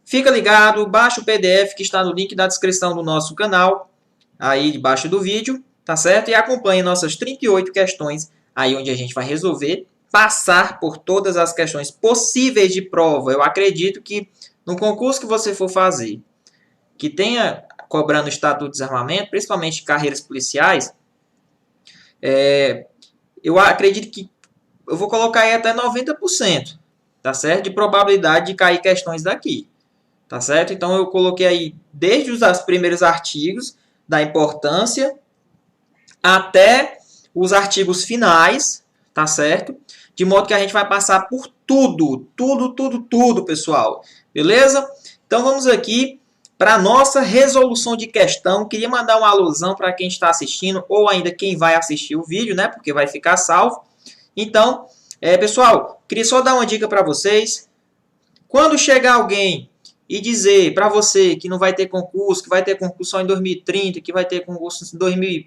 Fica ligado, baixa o PDF que está no link da descrição do nosso canal, aí debaixo do vídeo, tá certo? E acompanhe nossas 38 questões, aí onde a gente vai resolver, passar por todas as questões possíveis de prova. Eu acredito que no concurso que você for fazer, que tenha cobrando o Estatuto de Desarmamento, principalmente carreiras policiais, eu acredito que eu vou colocar aí até 90%, tá certo? De probabilidade de cair questões daqui, tá certo? Então eu coloquei aí desde os primeiros artigos da importância até os artigos finais, tá certo? De modo que a gente vai passar por tudo, pessoal. Beleza? Então vamos aqui para a nossa resolução de questão. Queria mandar uma alusão para quem está assistindo ou ainda quem vai assistir o vídeo, né? Porque vai ficar salvo. Então, pessoal, queria só dar uma dica para vocês. Quando chegar alguém e dizer para você que não vai ter concurso, que vai ter concurso só em 2030, que vai ter concurso em 2000...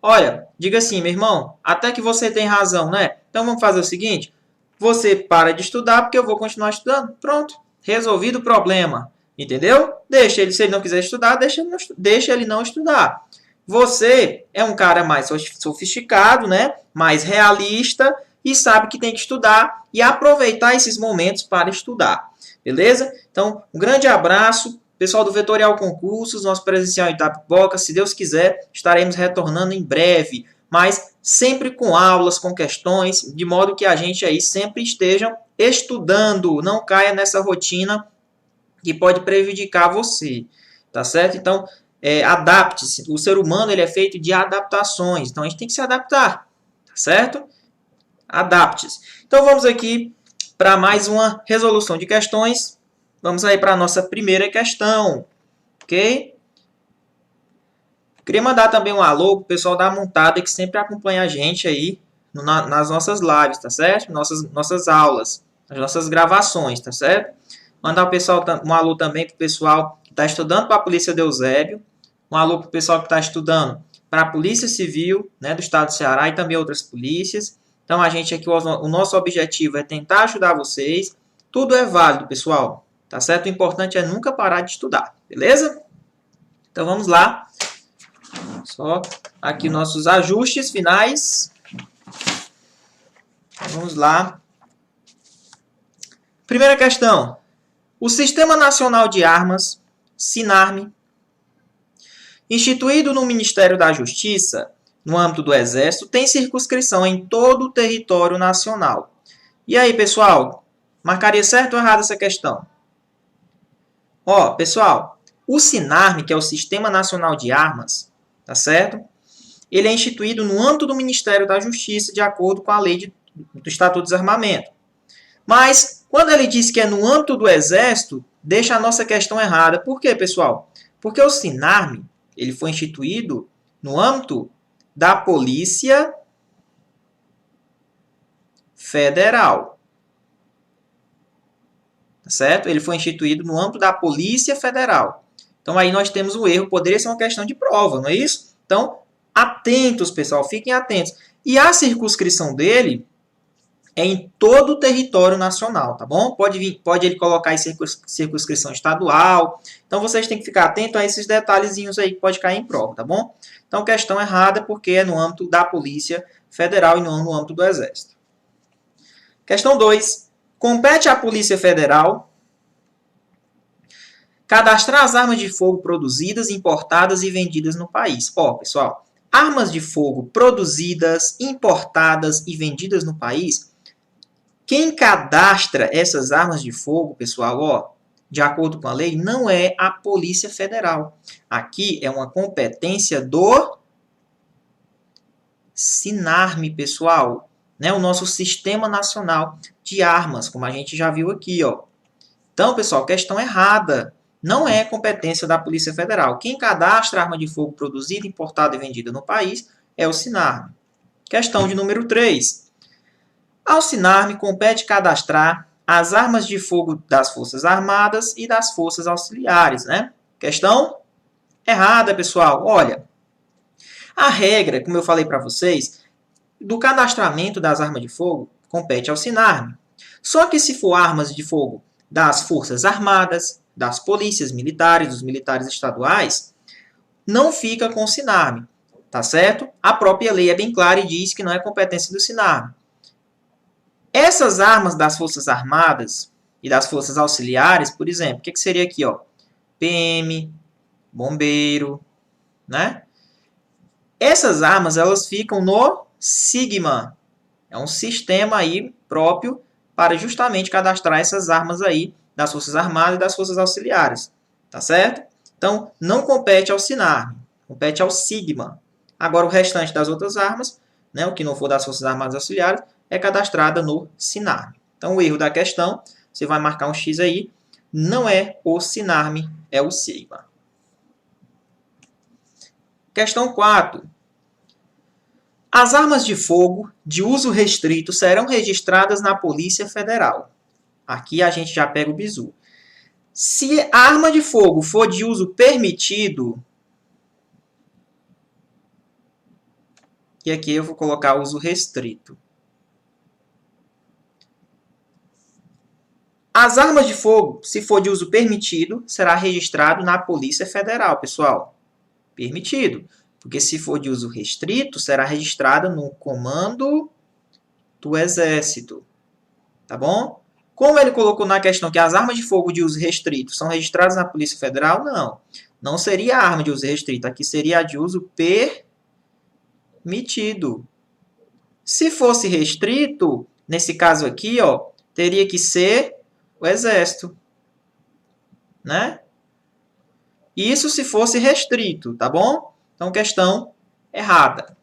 Olha, diga assim, meu irmão, até que você tem razão, né? Então vamos fazer o seguinte, você para de estudar porque eu vou continuar estudando. Pronto, resolvido o problema, entendeu? Deixa ele, se ele não quiser estudar, deixa ele não estudar. Você é um cara mais sofisticado, né? Mais realista e sabe que tem que estudar e aproveitar esses momentos para estudar. Beleza? Então, um grande abraço. Pessoal do Vetorial Concursos, nosso presencial em Itapipoca, se Deus quiser, estaremos retornando em breve, mas sempre com aulas, com questões, de modo que a gente aí sempre esteja estudando, não caia nessa rotina que pode prejudicar você, tá certo? Então, adapte-se. O ser humano ele é feito de adaptações, então a gente tem que se adaptar, tá certo? Adapte-se. Então vamos aqui para mais uma resolução de questões. Vamos aí para a nossa primeira questão, ok? Queria mandar também um alô para o pessoal da Montada que sempre acompanha a gente aí nas nossas lives, tá certo? Nossas aulas, as nossas gravações, tá certo? Mandar um alô também para o pessoal que está estudando para a Polícia de Eusébio, um alô para o pessoal que está estudando para a Polícia Civil, né, do Estado do Ceará e também outras polícias. Então a gente aqui, o nosso objetivo é tentar ajudar vocês. Tudo é válido, pessoal. Tá certo? O importante é nunca parar de estudar, beleza? Então vamos lá. Só aqui nossos ajustes finais. Vamos lá. Primeira questão. O Sistema Nacional de Armas, SINARME, instituído no Ministério da Justiça, no âmbito do Exército, tem circunscrição em todo o território nacional. E aí, pessoal? Marcaria certo ou errado essa questão? Ó, pessoal, o SINARME, que é o Sistema Nacional de Armas, tá certo? Ele é instituído no âmbito do Ministério da Justiça, de acordo com a lei do Estatuto de Desarmamento. Mas, quando ele diz que é no âmbito do Exército, deixa a nossa questão errada. Por quê, pessoal? Porque o SINARME, ele foi instituído no âmbito da Polícia Federal. Certo? Ele foi instituído no âmbito da Polícia Federal. Então aí nós temos um erro, poderia ser uma questão de prova, não é isso? Então, atentos, pessoal, fiquem atentos. E a circunscrição dele é em todo o território nacional, tá bom? Pode ele colocar em circunscrição estadual. Então vocês têm que ficar atentos a esses detalhezinhos aí que pode cair em prova, tá bom? Então, questão errada porque é no âmbito da Polícia Federal e não no âmbito do Exército. Questão 2. Compete à Polícia Federal cadastrar as armas de fogo produzidas, importadas e vendidas no país. Ó, pessoal, armas de fogo produzidas, importadas e vendidas no país, quem cadastra essas armas de fogo, pessoal, ó, de acordo com a lei, não é a Polícia Federal. Aqui é uma competência do SINARME, pessoal. Né, o nosso Sistema Nacional de Armas, como a gente já viu aqui. Ó. Então, pessoal, questão errada. Não é competência da Polícia Federal. Quem cadastra arma de fogo produzida, importada e vendida no país é o SINARME. Questão de número 3. Ao SINARME compete cadastrar as armas de fogo das Forças Armadas e das Forças Auxiliares. Né? Questão errada, pessoal. Olha, a regra, como eu falei para vocês, do cadastramento das armas de fogo compete ao SINARME. Só que se for armas de fogo das Forças Armadas, das polícias militares, dos militares estaduais, não fica com o SINARM, tá certo? A própria lei é bem clara e diz que não é competência do SINARM. Essas armas das Forças Armadas e das Forças Auxiliares, por exemplo, o que seria aqui, ó? PM, bombeiro, né? Essas armas, elas ficam no Sigma. É um sistema aí próprio para justamente cadastrar essas armas aí das Forças Armadas e das Forças Auxiliares, tá certo? Então, não compete ao SINARM, compete ao Sigma. Agora, o restante das outras armas, né, o que não for das Forças Armadas Auxiliares, é cadastrada no SINARM. Então, o erro da questão, você vai marcar um X aí, não é o SINARM, é o Sigma. Questão 4. As armas de fogo de uso restrito serão registradas na Polícia Federal. Aqui a gente já pega o bizu. Se a arma de fogo for de uso permitido, e aqui eu vou colocar uso restrito. As armas de fogo, se for de uso permitido, será registrado na Polícia Federal, pessoal. Permitido. Porque se for de uso restrito, será registrada no Comando do Exército. Tá bom? Como ele colocou na questão que as armas de fogo de uso restrito são registradas na Polícia Federal, não. Não seria a arma de uso restrito. Aqui seria a de uso permitido. Se fosse restrito, nesse caso aqui, ó, teria que ser o Exército. Né? Isso se fosse restrito, tá bom? Então, questão errada.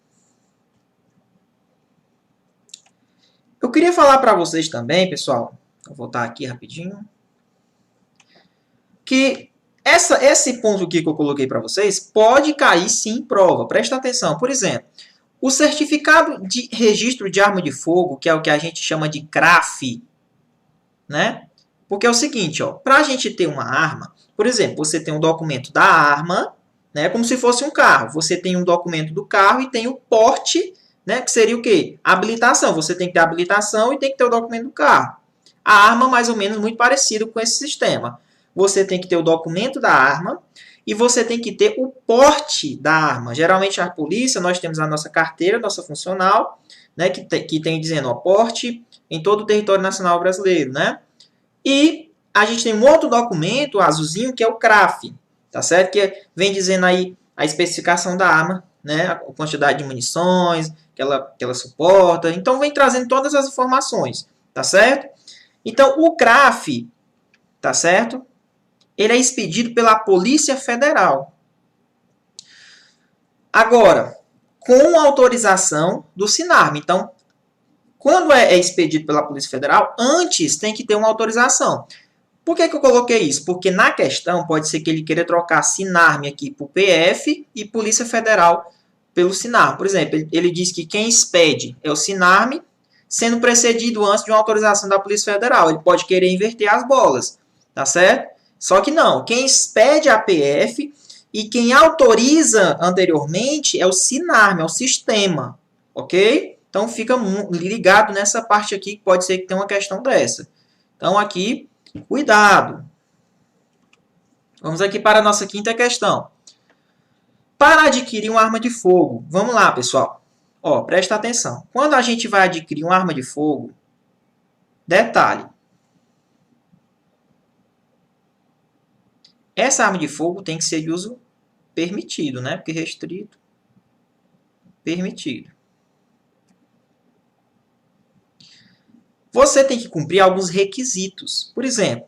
Eu queria falar para vocês também, pessoal, vou voltar aqui rapidinho, que esse ponto aqui que eu coloquei para vocês pode cair sim em prova. Presta atenção. Por exemplo, o certificado de registro de arma de fogo, que é o que a gente chama de CRAF, né? Porque é o seguinte, ó, para a gente ter uma arma, por exemplo, você tem um documento da arma, né, como se fosse um carro. Você tem um documento do carro e tem o porte, né, que seria o quê? Habilitação. Você tem que ter habilitação e tem que ter o documento do carro. A arma, mais ou menos, muito parecido com esse sistema. Você tem que ter o documento da arma e você tem que ter o porte da arma. Geralmente, a polícia, nós temos a nossa carteira, nossa funcional, né, que tem dizendo, ó, porte em todo o território nacional brasileiro, né? E a gente tem um outro documento, azulzinho, que é o CRAF, tá certo? Que vem dizendo aí a especificação da arma, né? A quantidade de munições que ela suporta. Então, vem trazendo todas as informações, tá certo? Então, o CRAF, tá certo? Ele é expedido pela Polícia Federal. Agora, com autorização do SINARM. Então, quando é expedido pela Polícia Federal, antes tem que ter uma autorização. Por que eu coloquei isso? Porque na questão pode ser que ele queira trocar SINARM aqui por PF e Polícia Federal pelo SINARM. Por exemplo, ele diz que quem expede é o SINARM, sendo precedido antes de uma autorização da Polícia Federal. Ele pode querer inverter as bolas, tá certo? Só que não, quem expede é a PF e quem autoriza anteriormente é o SINARM, é o sistema, ok? Então, fica ligado nessa parte aqui, que pode ser que tenha uma questão dessa. Então, aqui, cuidado. Vamos aqui para a nossa quinta questão. Para adquirir uma arma de fogo, vamos lá, pessoal. Ó, presta atenção. Quando a gente vai adquirir uma arma de fogo, detalhe. Essa arma de fogo tem que ser de uso permitido, né? Porque restrito, permitido. Você tem que cumprir alguns requisitos. Por exemplo,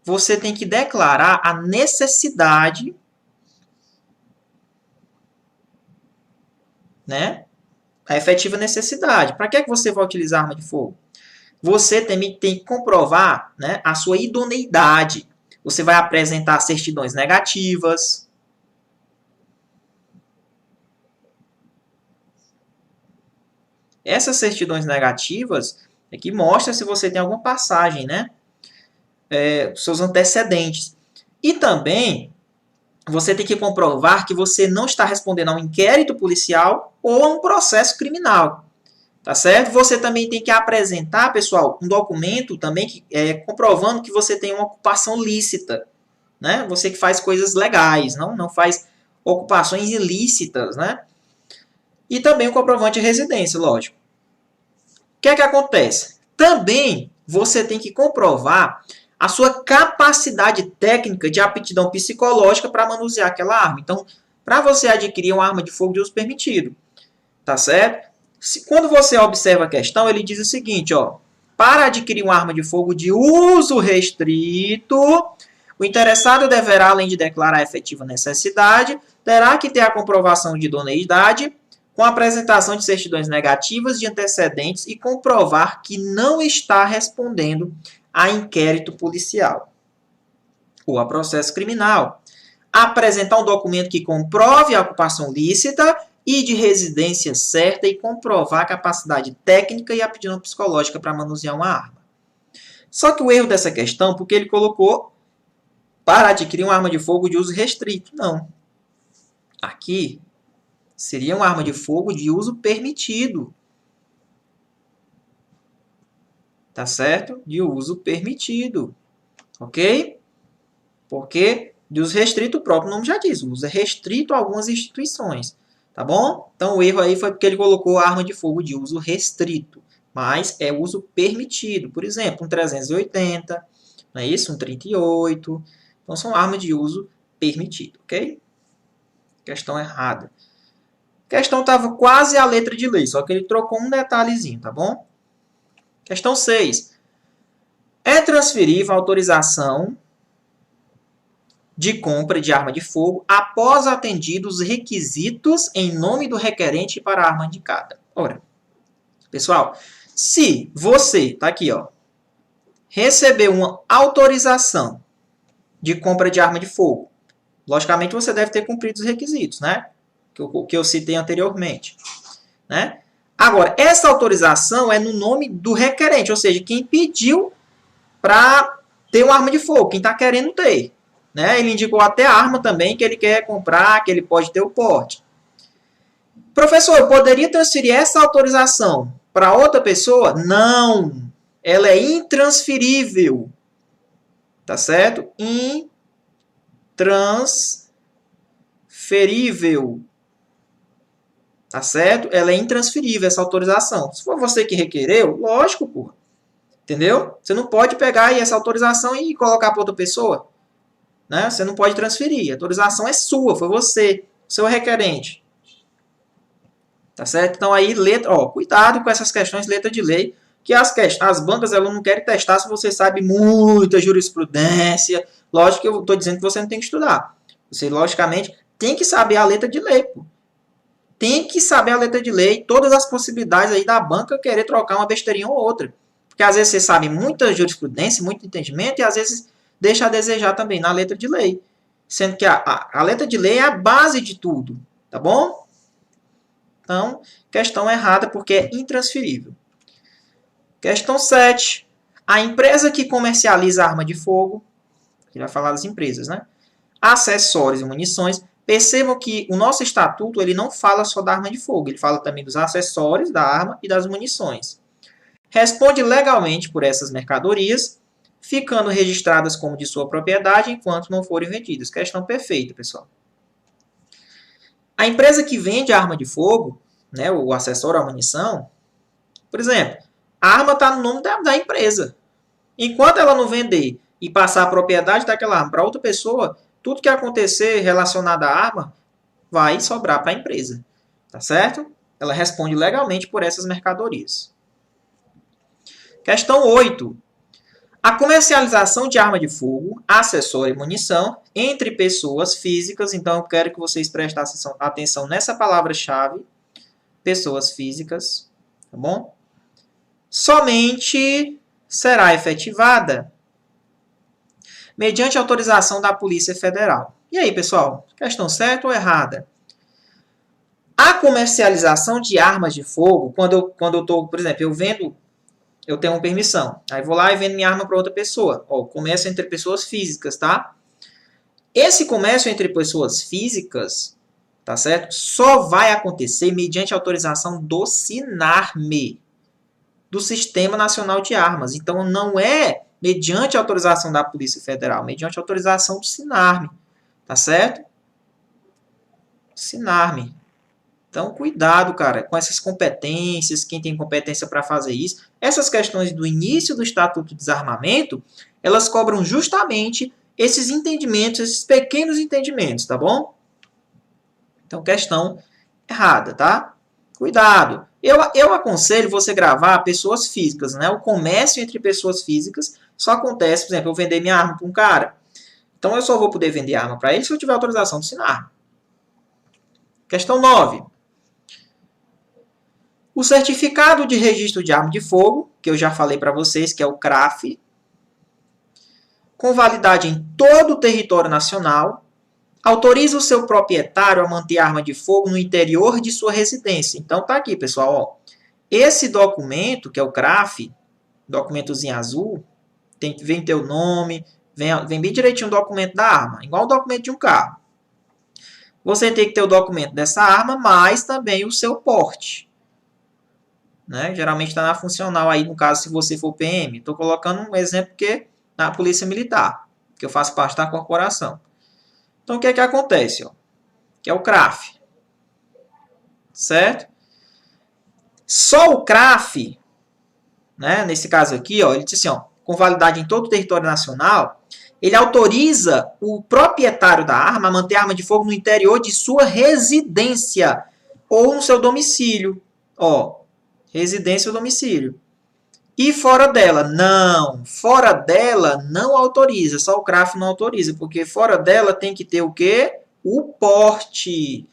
você tem que declarar a necessidade, né? A efetiva necessidade. Para que você vai utilizar arma de fogo? Você também tem que comprovar, né, a sua idoneidade. Você vai apresentar certidões negativas. Essas certidões negativas é que mostra se você tem alguma passagem, né? Seus antecedentes. E também você tem que comprovar que você não está respondendo a um inquérito policial ou a um processo criminal. Tá certo? Você também tem que apresentar, pessoal, um documento também comprovando que você tem uma ocupação lícita, né? Você que faz coisas legais, não faz ocupações ilícitas, né? E também o comprovante de residência, lógico. O que é que acontece? Também você tem que comprovar a sua capacidade técnica de aptidão psicológica para manusear aquela arma. Então, para você adquirir uma arma de fogo de uso permitido, tá certo? Quando você observa a questão, ele diz o seguinte, ó, para adquirir uma arma de fogo de uso restrito, o interessado deverá, além de declarar a efetiva necessidade, terá que ter a comprovação de idoneidade com a apresentação de certidões negativas de antecedentes e comprovar que não está respondendo a inquérito policial ou a processo criminal. Apresentar um documento que comprove a ocupação lícita e de residência certa e comprovar a capacidade técnica e aptidão psicológica para manusear uma arma. Só que o erro dessa questão, porque ele colocou para adquirir uma arma de fogo de uso restrito. Não. Aqui seria uma arma de fogo de uso permitido. Tá certo? De uso permitido. Ok? Porque de uso restrito, o próprio nome já diz. O uso é restrito a algumas instituições. Tá bom? Então o erro aí foi porque ele colocou a arma de fogo de uso restrito. Mas é uso permitido. Por exemplo, um 380, não é isso? Um 38. Então são armas de uso permitido. Ok? Questão errada. A questão estava quase a letra de lei, só que ele trocou um detalhezinho, tá bom? Questão 6. É transferível a autorização de compra de arma de fogo após atendidos os requisitos em nome do requerente para a arma indicada. Ora, pessoal, se você, tá aqui, ó, recebeu uma autorização de compra de arma de fogo, logicamente você deve ter cumprido os requisitos, né? Que eu citei anteriormente, né? Agora, essa autorização é no nome do requerente, ou seja, quem pediu para ter uma arma de fogo, quem está querendo ter. Né? Ele indicou até a arma também que ele quer comprar, que ele pode ter o porte. Professor, eu poderia transferir essa autorização para outra pessoa? Não. Ela é intransferível. Tá certo? Intransferível. Tá certo? Ela é intransferível, essa autorização. Se for você que requereu, lógico, porra. Entendeu? Você não pode pegar aí essa autorização e colocar para outra pessoa. Né? Você não pode transferir. A autorização é sua, foi você, seu requerente. Tá certo? Então aí, cuidado com essas questões de letra de lei, que as bancas elas não querem testar se você sabe muita jurisprudência. Lógico que eu estou dizendo que você não tem que estudar. Você, logicamente, tem que saber a letra de lei, pô. Tem que saber a letra de lei, todas as possibilidades aí da banca querer trocar uma besteirinha ou outra. Porque às vezes você sabe muita jurisprudência, muito entendimento, e às vezes deixa a desejar também na letra de lei. Sendo que a letra de lei é a base de tudo. Tá bom? Então, questão errada porque é intransferível. Questão 7. A empresa que comercializa arma de fogo, aqui vai falar das empresas, né? Acessórios e munições. Percebam que o nosso estatuto ele não fala só da arma de fogo, ele fala também dos acessórios da arma e das munições. Responde legalmente por essas mercadorias, ficando registradas como de sua propriedade enquanto não forem vendidas. Questão perfeita, pessoal. A empresa que vende a arma de fogo, né, o acessório à munição, por exemplo, a arma está no nome da empresa. Enquanto ela não vender e passar a propriedade daquela arma para outra pessoa, tudo que acontecer relacionado à arma vai sobrar para a empresa. Tá certo? Ela responde legalmente por essas mercadorias. Questão 8. A comercialização de arma de fogo, acessório e munição entre pessoas físicas. Então, eu quero que vocês prestem atenção nessa palavra-chave. Pessoas físicas. Tá bom? Somente será efetivada mediante autorização da Polícia Federal. E aí, pessoal? Questão certa ou errada? A comercialização de armas de fogo, quando eu estou, por exemplo, eu tenho uma permissão. Aí vou lá e vendo minha arma para outra pessoa. Ó, comércio entre pessoas físicas, tá? Esse comércio entre pessoas físicas tá certo? Só vai acontecer mediante autorização do SINARME, do Sistema Nacional de Armas. Então, não é mediante autorização da Polícia Federal, mediante autorização do SINARME, tá certo? SINARME. Então, cuidado, cara, com essas competências, quem tem competência para fazer isso. Essas questões do início do Estatuto de Desarmamento, elas cobram justamente esses entendimentos, esses pequenos entendimentos, tá bom? Então, questão errada, tá? Cuidado. Eu aconselho você gravar pessoas físicas, né? O comércio entre pessoas físicas só acontece, por exemplo, eu vender minha arma para um cara. Então, eu só vou poder vender arma para ele se eu tiver autorização do SINARME. Questão 9. O certificado de registro de arma de fogo, que eu já falei para vocês, que é o CRAF, com validade em todo o território nacional, autoriza o seu proprietário a manter arma de fogo no interior de sua residência. Então tá aqui, pessoal. Ó. Esse documento, que é o CRAF, documentozinho azul, vem teu nome, vem bem direitinho o documento da arma, igual o documento de um carro. Você tem que ter o documento dessa arma, mas também o seu porte. Né? Geralmente está na funcional aí, no caso, se você for PM. Estou colocando um exemplo que na Polícia Militar, que eu faço parte da corporação. Então, o que é que acontece? Ó? Que é o CRAF. Certo? Só o CRAF, né, nesse caso aqui, ó, ele diz assim, ó, com validade em todo o território nacional, ele autoriza o proprietário da arma a manter a arma de fogo no interior de sua residência ou no seu domicílio. Ó, residência ou domicílio. E fora dela? Não. Fora dela não autoriza. Só o CRAF não autoriza. Porque fora dela tem que ter o quê? O porte.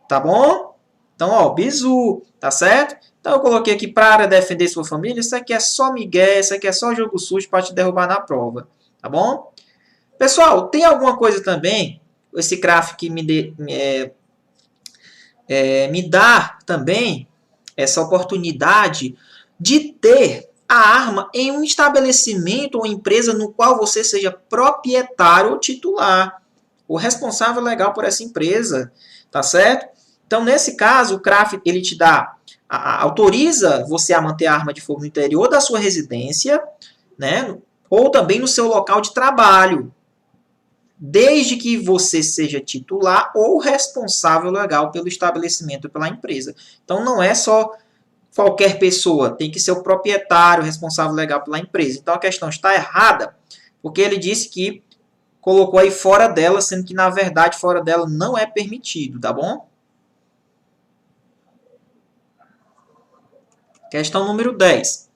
Tá bom? Então, ó, bizu. Tá certo? Então, eu coloquei aqui para defender sua família. Isso aqui é só migué. Isso aqui é só jogo sujo para te derrubar na prova. Tá bom? Pessoal, tem alguma coisa também? Esse CRAF que me dá também essa oportunidade de ter a arma em um estabelecimento ou empresa no qual você seja proprietário ou titular, o responsável legal por essa empresa, tá certo? Então, nesse caso, o CRAF ele te dá, autoriza você a manter a arma de fogo no interior da sua residência, né? Ou também no seu local de trabalho, desde que você seja titular ou responsável legal pelo estabelecimento ou pela empresa. Então, não é só qualquer pessoa, tem que ser o proprietário, responsável legal pela empresa. Então, a questão está errada, porque ele disse que colocou aí fora dela, sendo que, na verdade, fora dela não é permitido, tá bom? Questão número 10.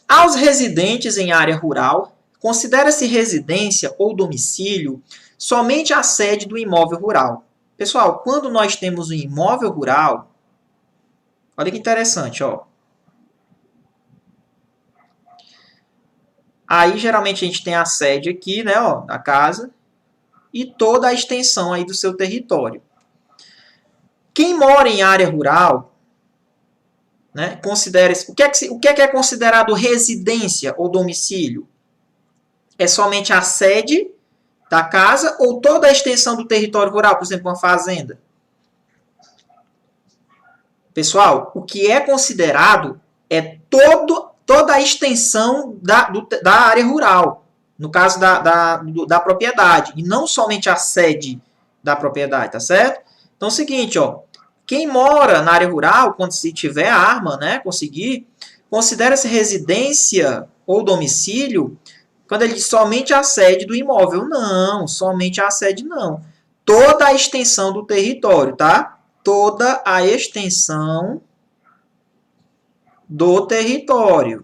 Aos residentes em área rural, considera-se residência ou domicílio somente a sede do imóvel rural. Pessoal, quando nós temos um imóvel rural, olha que interessante, ó. Aí, geralmente, a gente tem a sede aqui, né, ó, da casa, e toda a extensão aí do seu território. Quem mora em área rural, né, considera o que é considerado residência ou domicílio? É somente a sede da casa ou toda a extensão do território rural, por exemplo, uma fazenda? Pessoal, o que é considerado é toda a extensão da área rural, no caso da propriedade, e não somente a sede da propriedade, tá certo? Então é o seguinte, ó, quem mora na área rural, quando se tiver arma, né, considera-se residência ou domicílio quando ele diz somente a sede do imóvel. Não, somente a sede não. Toda a extensão do território, tá? Toda a extensão do território.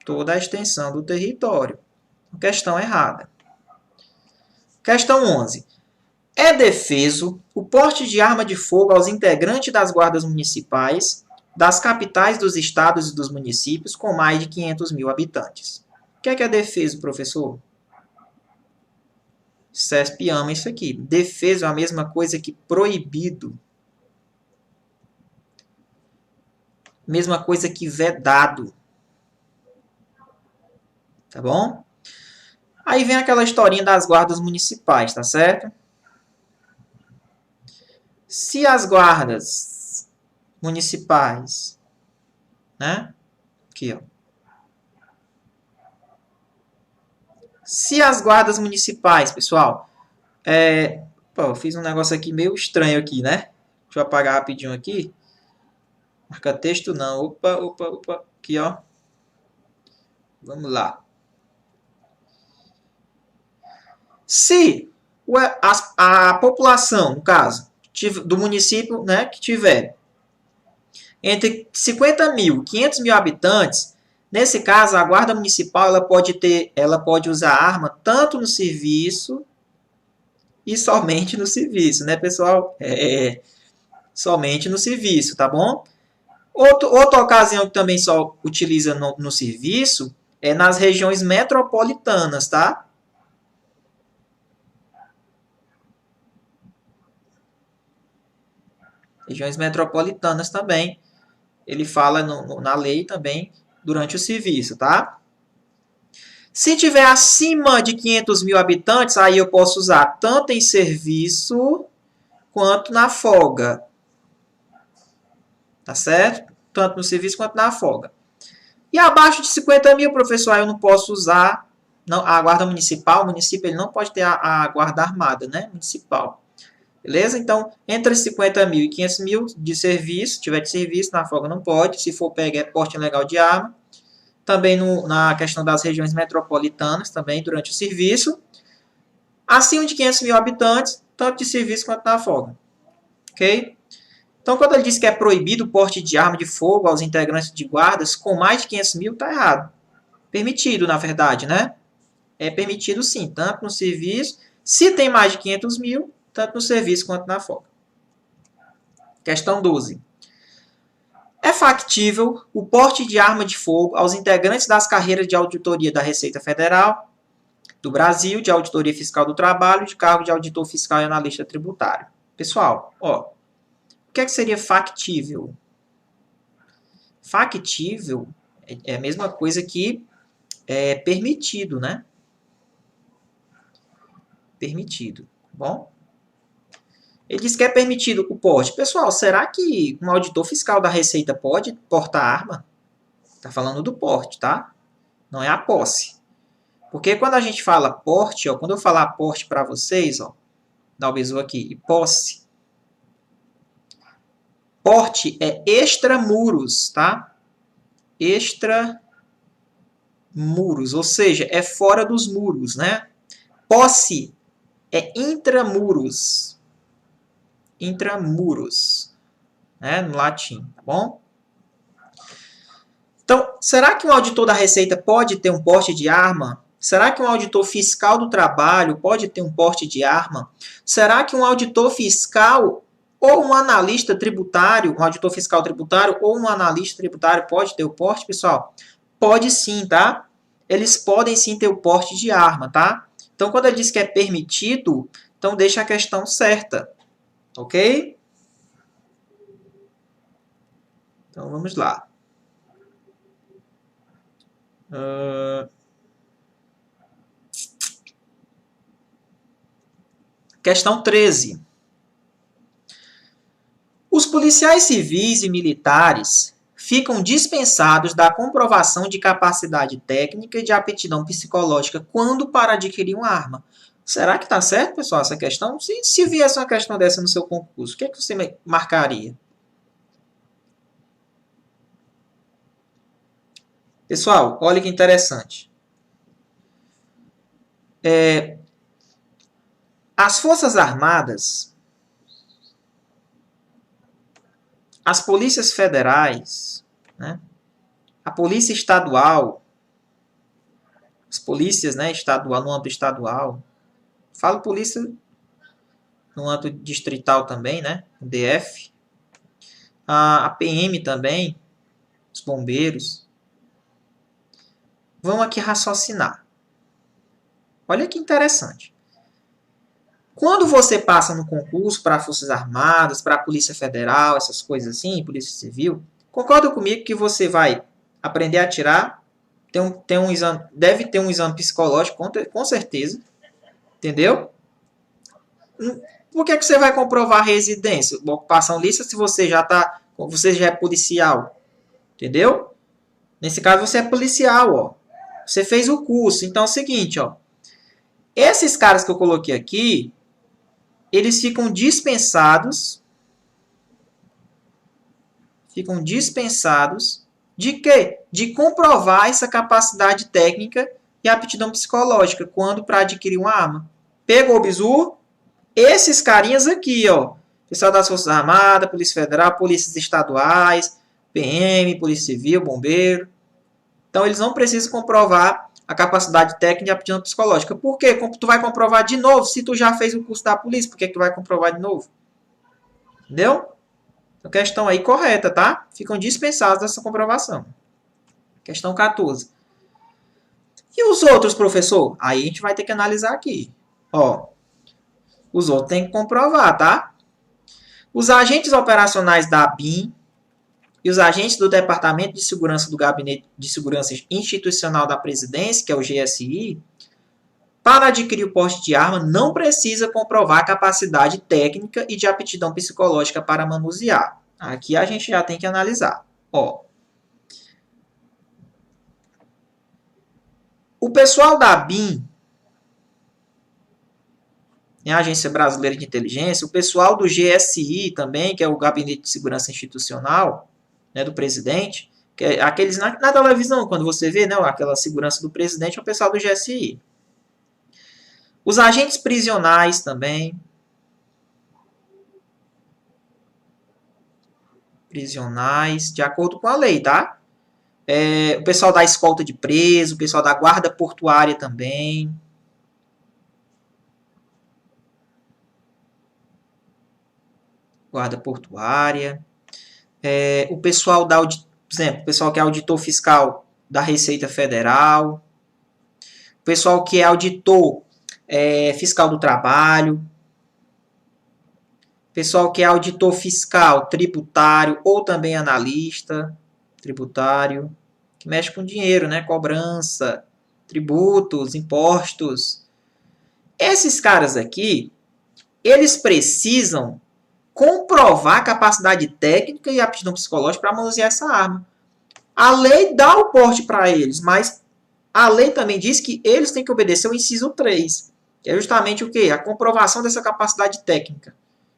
Toda a extensão do território. Questão errada. Questão 11. É defeso o porte de arma de fogo aos integrantes das guardas municipais das capitais dos estados e dos municípios com mais de 500 mil habitantes. O que é defeso, professor? CESP ama isso aqui. Defeso é a mesma coisa que proibido. Mesma coisa que vedado. Tá bom? Aí vem aquela historinha das guardas municipais, tá certo? Se as guardas municipais, né? Aqui, ó. Se as guardas municipais, pessoal, pô, eu fiz um negócio aqui meio estranho aqui, né? Deixa eu apagar rapidinho aqui. Marca texto não. Opa, opa, opa. Aqui, ó. Vamos lá. Se a população, no caso, do município, né, que tiver entre 50 mil e 500 mil habitantes, nesse caso, a guarda municipal ela pode usar arma tanto no serviço e somente no serviço, né, pessoal? Somente no serviço, tá bom? Outra ocasião que também só utiliza no serviço é nas regiões metropolitanas, tá? Regiões metropolitanas também. Ele fala na lei também durante o serviço, tá? Se tiver acima de 500 mil habitantes, aí eu posso usar tanto em serviço quanto na folga. Tá certo? Tanto no serviço quanto na folga. E abaixo de 50 mil, professor, eu não posso usar não, a guarda municipal. O município ele não pode ter a guarda armada, né? Municipal. Beleza? Então, entre 50 mil e 500 mil de serviço, se tiver de serviço, na folga não pode. Se for pegar, é porte ilegal de arma. Também na questão das regiões metropolitanas, também durante o serviço. Acima de 500 mil habitantes, tanto de serviço quanto na folga. Ok? Então, quando ele diz que é proibido o porte de arma de fogo aos integrantes de guardas com mais de 500 mil, está errado. Permitido, na verdade, né? É permitido sim, tanto no serviço, se tem mais de 500 mil, tanto no serviço quanto na folga. Questão 12. É factível o porte de arma de fogo aos integrantes das carreiras de auditoria da Receita Federal, do Brasil, de auditoria fiscal do trabalho, de cargo de auditor fiscal e analista tributário. Pessoal, ó, o que é que seria factível? Factível é a mesma coisa que permitido, né? Permitido, bom? Ele diz que é permitido o porte. Pessoal, será que um auditor fiscal da Receita pode portar arma? Está falando do porte, tá? Não é a posse. Porque quando a gente fala porte, ó, quando eu falar porte para vocês, ó, dá o bisu aqui, e posse. Porte é extramuros, tá? Extramuros, ou seja, é fora dos muros, né? Posse é intramuros. Intramuros, né? No latim, tá bom? Então, será que um auditor da Receita pode ter um porte de arma? Será que um auditor fiscal do trabalho pode ter um porte de arma? Será que um auditor fiscal ou um analista tributário, um auditor fiscal tributário ou um analista tributário pode ter o porte, pessoal? Pode sim, tá? Eles podem sim ter o porte de arma, tá? Então, quando ele diz que é permitido, então deixa a questão certa, ok? Então, vamos lá. Questão 13. Os policiais civis e militares ficam dispensados da comprovação de capacidade técnica e de aptidão psicológica quando para adquirir uma arma. Será que está certo, pessoal, essa questão? Se viesse uma questão dessa no seu concurso, o que, é que você marcaria? Pessoal, olha que interessante. As Forças Armadas, as polícias federais, né, a polícia estadual, as polícias, né, estadual, no âmbito estadual, falo polícia no âmbito distrital também, né, DF, a PM também, os bombeiros, vão aqui raciocinar. Olha que interessante. Quando você passa no concurso para Forças Armadas, para a Polícia Federal, essas coisas assim, Polícia Civil, concorda comigo que você vai aprender a atirar tem um exame, deve ter um exame psicológico, com certeza. Entendeu? Por que você vai comprovar residência? Ocupação lícita se você já é policial. Entendeu? Nesse caso você é policial, ó. Você fez o curso. Então é o seguinte, ó. Esses caras que eu coloquei aqui, eles ficam dispensados. Ficam dispensados de quê? De comprovar essa capacidade técnica e aptidão psicológica quando para adquirir uma arma. Pegou o bizu? Esses carinhas aqui, ó. Pessoal das Forças Armadas, Polícia Federal, Polícias Estaduais, PM, Polícia Civil, Bombeiro. Então, eles não precisam comprovar a capacidade técnica e aptidão psicológica. Por quê? Tu vai comprovar de novo se tu já fez o curso da polícia. Por que tu vai comprovar de novo? Entendeu? Então, questão aí correta, tá? Ficam dispensados dessa comprovação. Questão 14. E os outros, professor? Aí a gente vai ter que analisar aqui. Ó, os outros tem que comprovar, tá? Os agentes operacionais da ABIN e os agentes do Departamento de Segurança do Gabinete de Segurança Institucional da Presidência, que é o GSI, para adquirir o porte de arma, não precisa comprovar capacidade técnica e de aptidão psicológica para manusear. Aqui a gente já tem que analisar. Ó, o pessoal da ABIN, a Agência Brasileira de Inteligência, o pessoal do GSI também, que é o Gabinete de Segurança Institucional, né, do presidente, que é aqueles na televisão, quando você vê, né, aquela segurança do presidente, é o pessoal do GSI. Os agentes prisionais também. Prisionais, de acordo com a lei, tá? O pessoal da escolta de preso, o pessoal da guarda portuária também. Guarda portuária. O pessoal da, por exemplo, o pessoal que é auditor fiscal da Receita Federal. O pessoal que é auditor fiscal do trabalho. Pessoal que é auditor fiscal tributário ou também analista tributário, que mexe com dinheiro, né? Cobrança, tributos, impostos. Esses caras aqui, eles precisam comprovar capacidade técnica e aptidão psicológica para manusear essa arma. A lei dá o porte para eles, mas a lei também diz que eles têm que obedecer o inciso 3, que é justamente o quê? A comprovação dessa capacidade técnica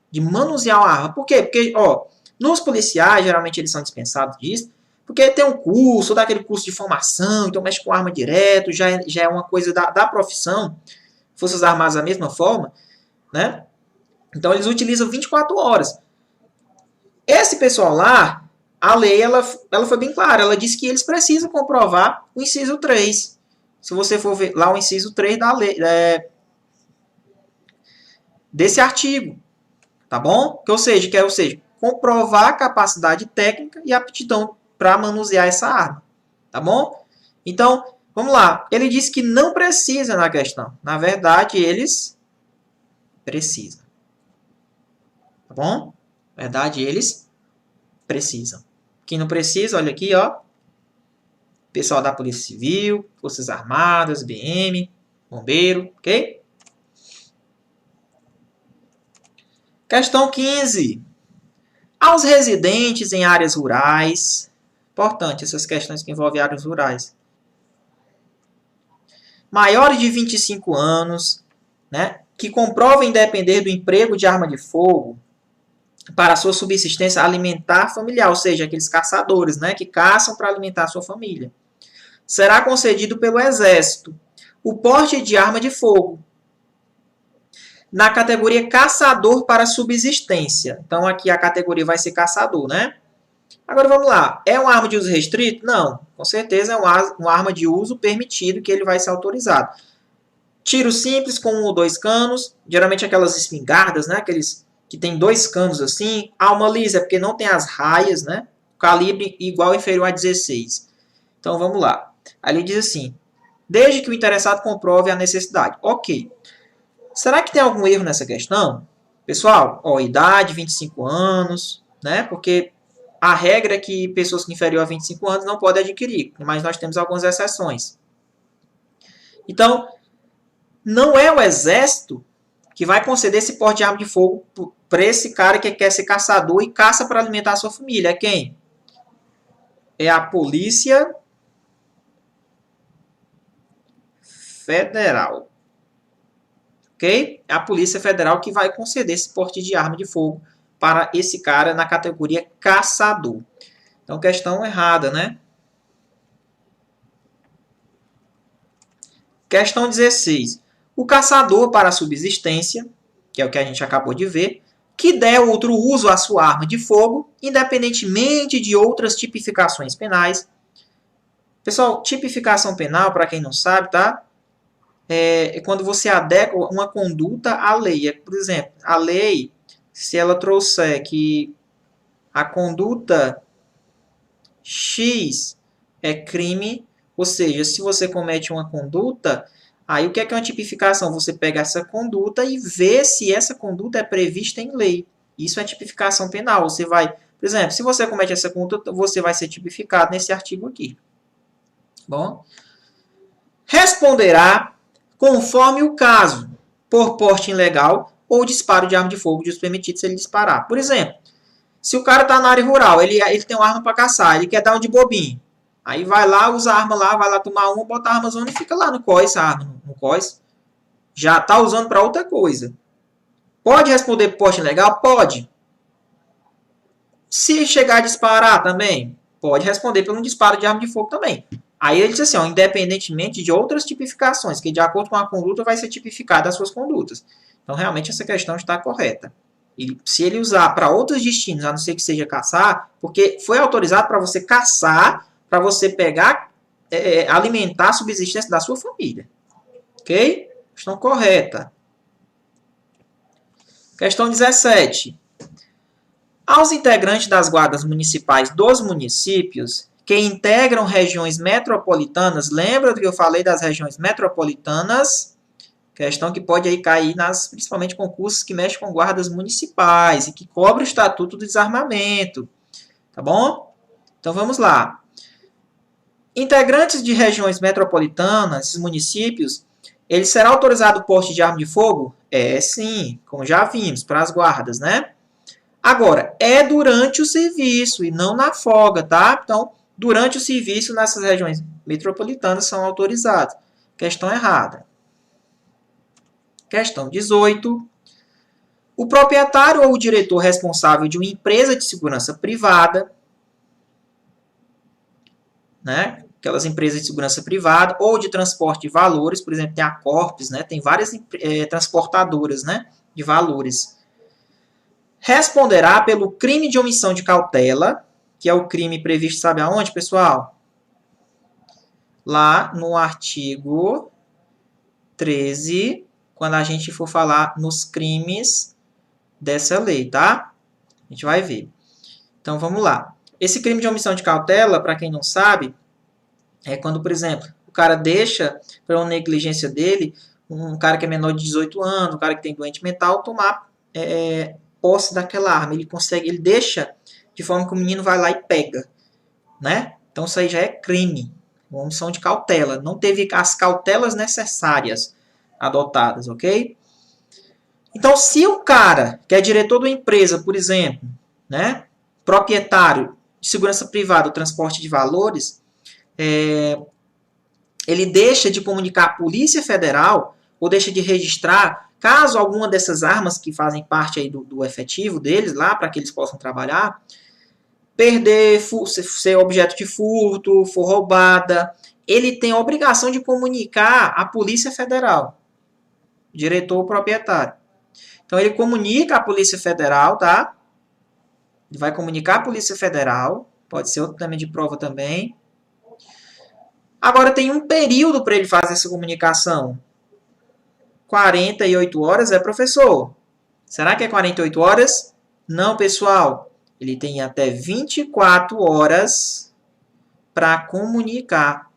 de manusear a arma. Por quê? Porque, ó, nos policiais, geralmente eles são dispensados disso, porque tem um curso, daquele curso de formação, então mexe com arma direto, já é uma coisa da profissão. Forças Armadas da mesma forma, né? Então eles utilizam 24 horas. Esse pessoal lá, a lei ela foi bem clara, ela diz que eles precisam comprovar o inciso 3. Se você for ver lá o inciso 3 da lei, desse artigo. Tá bom? Ou seja, comprovar a capacidade técnica e aptidão para manusear essa arma. Tá bom? Então, vamos lá. Ele disse que não precisa na questão. Na verdade, eles precisam. Tá bom? Na verdade, eles precisam. Quem não precisa, olha aqui, ó. Pessoal da Polícia Civil, Forças Armadas, BM, Bombeiro, ok? Questão 15. Aos residentes em áreas rurais, importante essas questões que envolvem áreas rurais, maiores de 25 anos, né, que comprovem depender do emprego de arma de fogo para sua subsistência alimentar familiar, ou seja, aqueles caçadores, né, que caçam para alimentar a sua família, será concedido pelo Exército o porte de arma de fogo na categoria caçador para subsistência. Então, aqui a categoria vai ser caçador, né? Agora, vamos lá. É uma arma de uso restrito? Não. Com certeza é uma arma de uso permitido que ele vai ser autorizado. Tiro simples com 1 ou 2 canos. Geralmente aquelas espingardas, né? Aqueles que tem 2 canos assim. Alma lisa, porque não tem as raias, né? Calibre igual ou inferior a 16. Então, vamos lá. Ali diz assim, desde que o interessado comprove a necessidade. Ok. Será que tem algum erro nessa questão? Pessoal, ó, idade, 25 anos, né? Porque a regra é que pessoas inferiores a 25 anos não podem adquirir, mas nós temos algumas exceções. Então, não é o exército que vai conceder esse porte de arma de fogo para esse cara que quer ser caçador e caça para alimentar a sua família. É quem? É a Polícia Federal. Ok? É a Polícia Federal que vai conceder esse porte de arma de fogo para esse cara na categoria caçador. Então, questão errada, né? Questão 16. O caçador para a subsistência, que é o que a gente acabou de ver, que der outro uso à sua arma de fogo, independentemente de outras tipificações penais. Pessoal, tipificação penal, para quem não sabe, tá? É quando você adequa uma conduta à lei. Por exemplo, a lei, se ela trouxer que a conduta X é crime, ou seja, se você comete uma conduta, aí o que é uma tipificação? Você pega essa conduta e vê se essa conduta é prevista em lei. Isso é tipificação penal. Você vai, por exemplo, se você comete essa conduta, você vai ser tipificado nesse artigo aqui. Bom, responderá conforme o caso, por porte ilegal ou disparo de arma de fogo de uso permitido se ele disparar. Por exemplo, se o cara está na área rural, ele tem uma arma para caçar, ele quer dar um de bobinho. Aí vai lá, usa a arma lá, vai lá tomar uma, bota a armazona e fica lá no COIS, a arma no COIS. Já está usando para outra coisa. Pode responder por porte ilegal? Pode. Se chegar a disparar também, pode responder por um disparo de arma de fogo também. Aí ele diz assim, ó, independentemente de outras tipificações, que de acordo com a conduta vai ser tipificada as suas condutas. Então, realmente, essa questão está correta. E se ele usar para outros destinos, a não ser que seja caçar, porque foi autorizado para você caçar, para você pegar, alimentar a subsistência da sua família. Ok? Questão correta. Questão 17. Aos integrantes das guardas municipais dos municípios que integram regiões metropolitanas, lembra do que eu falei das regiões metropolitanas? Questão que pode aí cair principalmente concursos que mexem com guardas municipais e que cobrem o Estatuto do Desarmamento. Tá bom? Então vamos lá. Integrantes de regiões metropolitanas, esses municípios, ele será autorizado o porte de arma de fogo? É sim, como já vimos, para as guardas, né? Agora, é durante o serviço e não na folga, tá? Então, durante o serviço nessas regiões metropolitanas são autorizados. Questão errada. Questão 18. O proprietário ou o diretor responsável de uma empresa de segurança privada, né? Aquelas empresas de segurança privada ou de transporte de valores, por exemplo, tem a Corpes, né? Tem várias transportadoras, né? De valores. Responderá pelo crime de omissão de cautela, que é o crime previsto, sabe aonde, pessoal? Lá no artigo 13, quando a gente for falar nos crimes dessa lei, tá? A gente vai ver. Então, vamos lá. Esse crime de omissão de cautela, para quem não sabe, é quando, por exemplo, o cara deixa, para uma negligência dele, um cara que é menor de 18 anos, um cara que tem doente mental, tomar posse daquela arma. Ele deixa de forma que o menino vai lá e pega, né? Então, isso aí já é crime. Uma omissão de cautela. Não teve as cautelas necessárias adotadas, ok? Então, se o cara que é diretor de uma empresa, por exemplo, né, proprietário de segurança privada ou transporte de valores, ele deixa de comunicar à Polícia Federal ou deixa de registrar, caso alguma dessas armas que fazem parte aí do efetivo deles, lá para que eles possam trabalhar, perder, ser objeto de furto, for roubada, ele tem a obrigação de comunicar à Polícia Federal, diretor ou proprietário. Então, ele comunica à Polícia Federal, tá? Ele vai comunicar à Polícia Federal, pode ser outro também de prova também. Agora, tem um período para ele fazer essa comunicação. 48 horas professor. Será que é 48 horas? Não, pessoal. Ele tem até 24 horas para comunicar.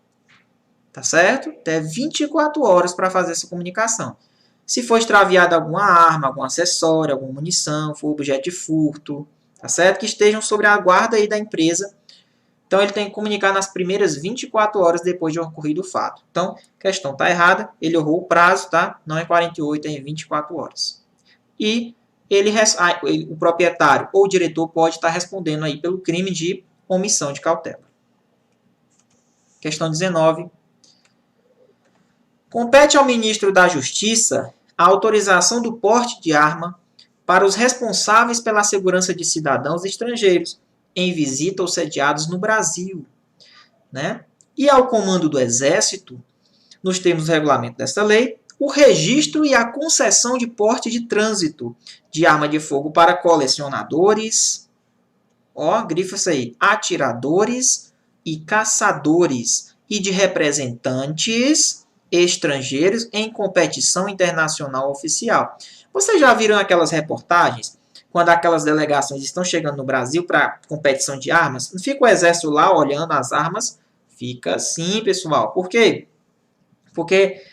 Tá certo? Até 24 horas para fazer essa comunicação. Se for extraviada alguma arma, algum acessório, alguma munição, for objeto de furto, tá certo? Que estejam sobre a guarda aí da empresa. Então, ele tem que comunicar nas primeiras 24 horas depois de ocorrido o fato. Então, a questão está errada, ele errou o prazo, tá? Não é 48, é 24 horas. E o proprietário ou o diretor pode estar respondendo aí pelo crime de omissão de cautela. Questão 19. Compete ao ministro da Justiça a autorização do porte de arma para os responsáveis pela segurança de cidadãos estrangeiros em visita ou sediados no Brasil, né? E ao comando do Exército, nos termos do regulamento desta lei, o registro e a concessão de porte de trânsito de arma de fogo para colecionadores, grifa isso aí, atiradores e caçadores, e de representantes estrangeiros em competição internacional oficial. Vocês já viram aquelas reportagens quando aquelas delegações estão chegando no Brasil para competição de armas? Não fica o exército lá olhando as armas? Fica sim, pessoal. Por quê? Porque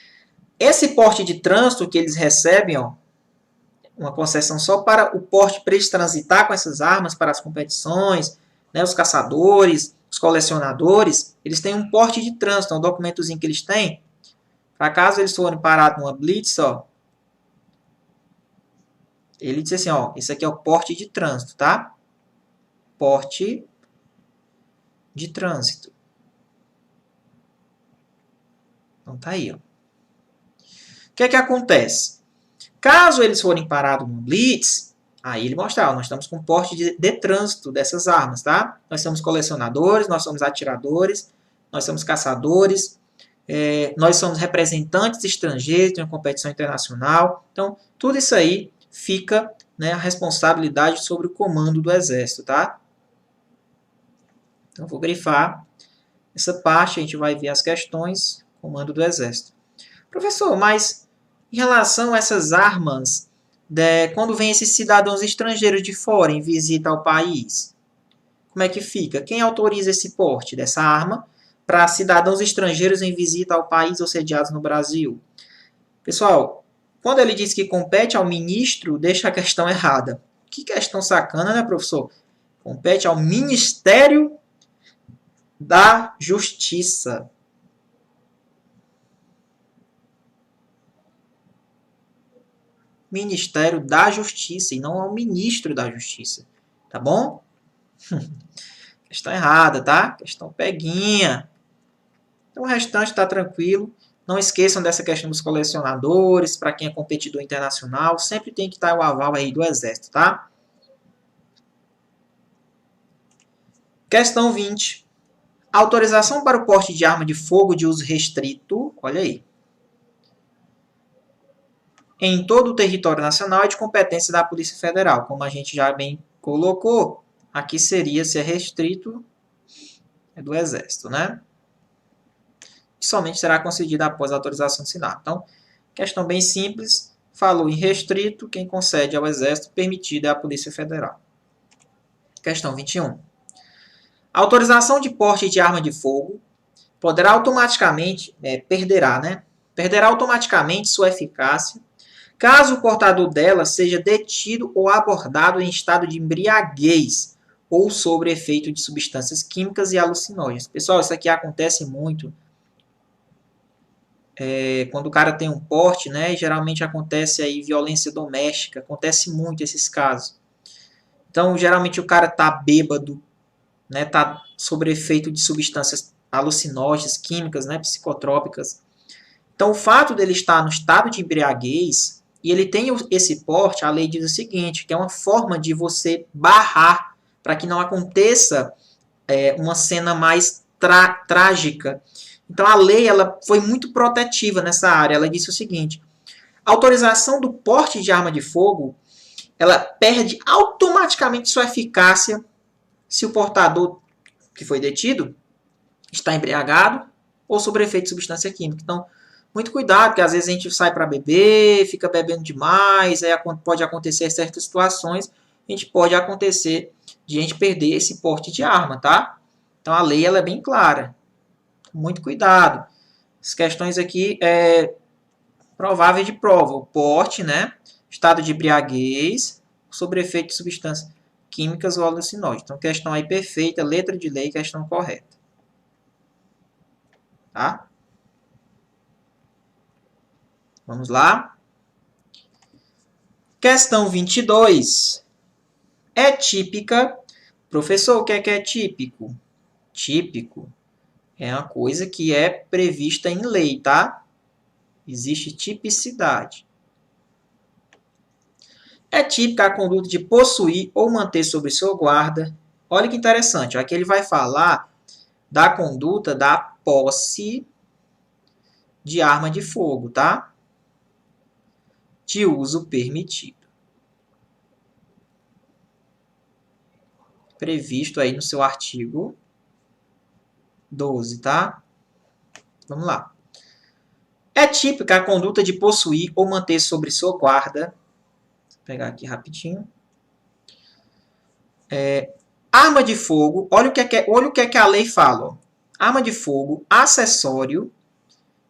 esse porte de trânsito que eles recebem, uma concessão só para o porte para eles transitar com essas armas para as competições, né, os caçadores, os colecionadores, eles têm um porte de trânsito, um documentozinho que eles têm. Para caso eles forem parados numa blitz, ele diz assim, esse aqui é o porte de trânsito, tá? Porte de trânsito. Então tá aí, O que é que acontece? Caso eles forem parados no blitz, aí ele mostra, nós estamos com porte de trânsito dessas armas, tá? Nós somos colecionadores, nós somos atiradores, nós somos caçadores, nós somos representantes estrangeiros de uma competição internacional. Então, tudo isso aí fica, né, a responsabilidade sobre o comando do Exército, tá? Então, vou grifar essa parte, a gente vai ver as questões, comando do Exército. Professor, mas em relação a essas armas, quando vem esses cidadãos estrangeiros de fora em visita ao país, como é que fica? Quem autoriza esse porte dessa arma para cidadãos estrangeiros em visita ao país ou sediados no Brasil? Pessoal, quando ele diz que compete ao ministro, deixa a questão errada. Que questão sacana, né, professor? Compete ao Ministério da Justiça. Ministério da Justiça e não ao Ministro da Justiça. Tá bom? Questão errada, tá? Questão peguinha. Então o restante está tranquilo. Não esqueçam dessa questão dos colecionadores, para quem é competidor internacional, sempre tem que estar o aval aí do Exército, tá? Questão 20. Autorização para o porte de arma de fogo de uso restrito, olha aí, em todo o território nacional é de competência da Polícia Federal. Como a gente já bem colocou, aqui seria, se é restrito, é do Exército, né? Somente será concedida após a autorização assinada. Então, questão bem simples, falou em restrito, quem concede ao Exército, permitido é a Polícia Federal. Questão 21. A autorização de porte de arma de fogo poderá automaticamente, perderá automaticamente sua eficácia caso o portador dela seja detido ou abordado em estado de embriaguez ou sob efeito de substâncias químicas e alucinógenas. Pessoal, isso aqui acontece muito quando o cara tem um porte, né? Geralmente acontece aí violência doméstica, acontece muito esses casos. Então, geralmente o cara tá bêbado, né? Tá sob efeito de substâncias alucinógenas, químicas, né? Psicotrópicas. Então, o fato dele estar no estado de embriaguez e ele tem esse porte, a lei diz o seguinte, que é uma forma de você barrar para que não aconteça uma cena mais trágica. Então, a lei ela foi muito protetiva nessa área. Ela disse o seguinte, a autorização do porte de arma de fogo, ela perde automaticamente sua eficácia se o portador que foi detido está embriagado ou sob efeito de substância química. Então, muito cuidado, porque às vezes a gente sai para beber, fica bebendo demais, aí pode acontecer certas situações, a gente pode acontecer de a gente perder esse porte de arma, tá? Então a lei ela é bem clara. Muito cuidado. As questões aqui provável de prova. O porte, né? Estado de embriaguez, sob efeito de substância químicas ou alucinógenos. Então, questão aí perfeita, letra de lei, questão correta. Tá? Vamos lá. Questão 22. É típica. Professor, o que é típico? Típico é uma coisa que é prevista em lei, tá? Existe tipicidade. É típica a conduta de possuir ou manter sob sua guarda. Olha que interessante. Aqui ele vai falar da conduta da posse de arma de fogo, tá? De uso permitido. Previsto aí no seu artigo 12, tá? Vamos lá. É típica a conduta de possuir ou manter sobre sua guarda. Vou pegar aqui rapidinho. Arma de fogo. Olha o que é que a lei fala. Ó. Arma de fogo, acessório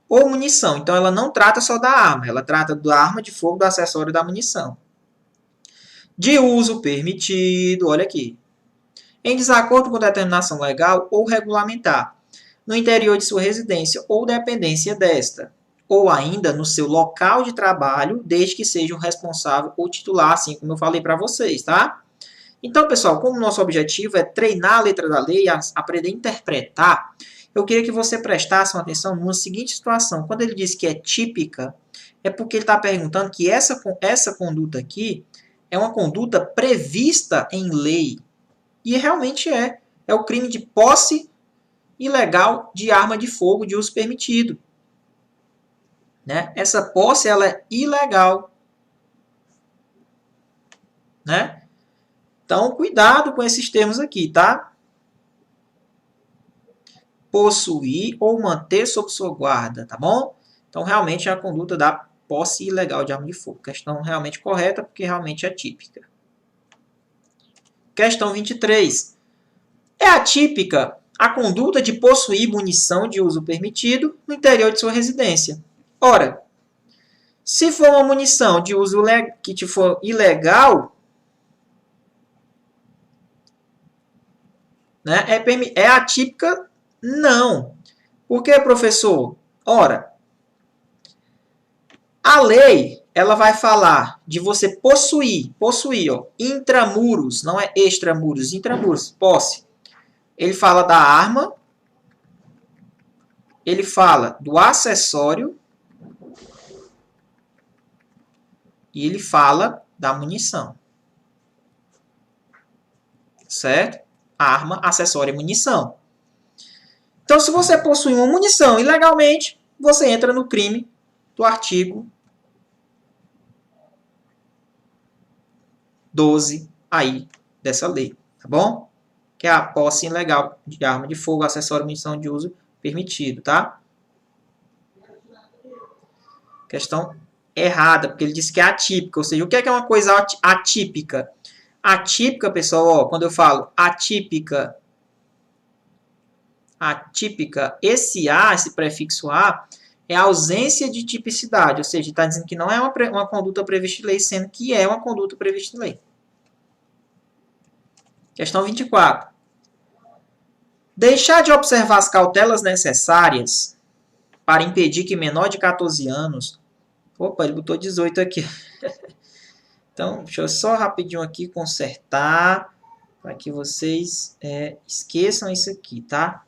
ou munição. Então, ela não trata só da arma. Ela trata da arma de fogo, do acessório e da munição. De uso permitido. Olha aqui. Em desacordo com determinação legal ou regulamentar. No interior de sua residência ou dependência desta. Ou ainda no seu local de trabalho, desde que seja o responsável ou titular, assim como eu falei para vocês, tá? Então, pessoal, como o nosso objetivo é treinar a letra da lei, aprender a interpretar, eu queria que você prestasse atenção numa seguinte situação. Quando ele diz que é típica, é porque ele está perguntando que essa conduta aqui é uma conduta prevista em lei. E realmente é. É o crime de posse ilegal de arma de fogo de uso permitido. Né? Essa posse ela é ilegal. Né? Então, cuidado com esses termos aqui, tá? Possuir ou manter sob sua guarda, tá bom? Então, realmente é a conduta da posse ilegal de arma de fogo. Questão realmente correta, porque realmente é típica. Questão 23. É atípica a conduta de possuir munição de uso permitido no interior de sua residência. Ora, se for uma munição de uso que te for ilegal, né, é atípica? Não. Por que, professor? Ora, a lei ela vai falar de você possuir, ó, intramuros, não é extramuros, intramuros, posse. Ele fala da arma, ele fala do acessório e ele fala da munição. Certo? Arma, acessório e munição. Então, se você possui uma munição ilegalmente, você entra no crime do artigo 12 aí dessa lei, tá bom? Que é a posse ilegal de arma de fogo, acessório e munição de uso permitido, tá? Questão errada, porque ele disse que é atípica, ou seja, o que é uma coisa atípica? Atípica, pessoal, ó, quando eu falo atípica, esse A, esse prefixo A, é a ausência de tipicidade, ou seja, está dizendo que não é uma conduta prevista em lei, sendo que é uma conduta prevista em lei. Questão 24. Deixar de observar as cautelas necessárias para impedir que menor de 14 anos... Opa, ele botou 18 aqui. Então, deixa eu só rapidinho aqui consertar para que vocês esqueçam isso aqui, tá?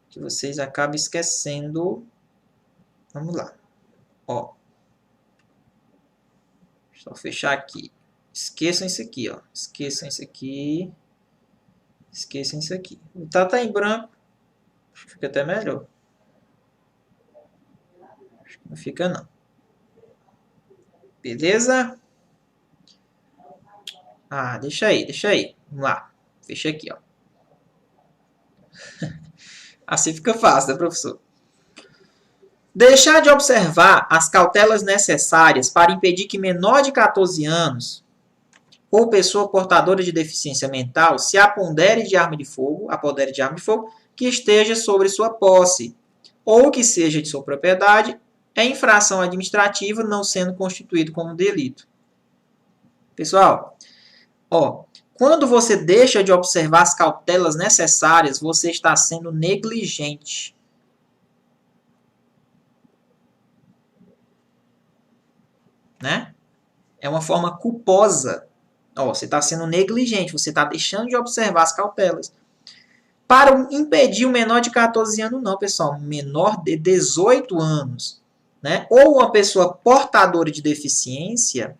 Que vocês acabem esquecendo. Vamos lá. Ó. Deixa eu fechar aqui. Esqueçam isso aqui, ó. Esqueçam isso aqui. Esqueçam isso aqui. O tá em branco. Acho que fica até melhor. Acho que não fica, não. Beleza? Ah, deixa aí. Vamos lá. Fecha aqui, ó. Assim fica fácil, né, professor? Deixar de observar as cautelas necessárias para impedir que menor de 14 anos ou pessoa portadora de deficiência mental se apodere de arma de fogo, que esteja sobre sua posse ou que seja de sua propriedade, é infração administrativa, não sendo constituído como delito. Pessoal, Ó, quando você deixa de observar as cautelas necessárias, você está sendo negligente. Né? É uma forma culposa. Ó, você está sendo negligente, você está deixando de observar as cautelas. Para impedir o menor de 14 anos, não, pessoal. Menor de 18 anos. Né? Ou uma pessoa portadora de deficiência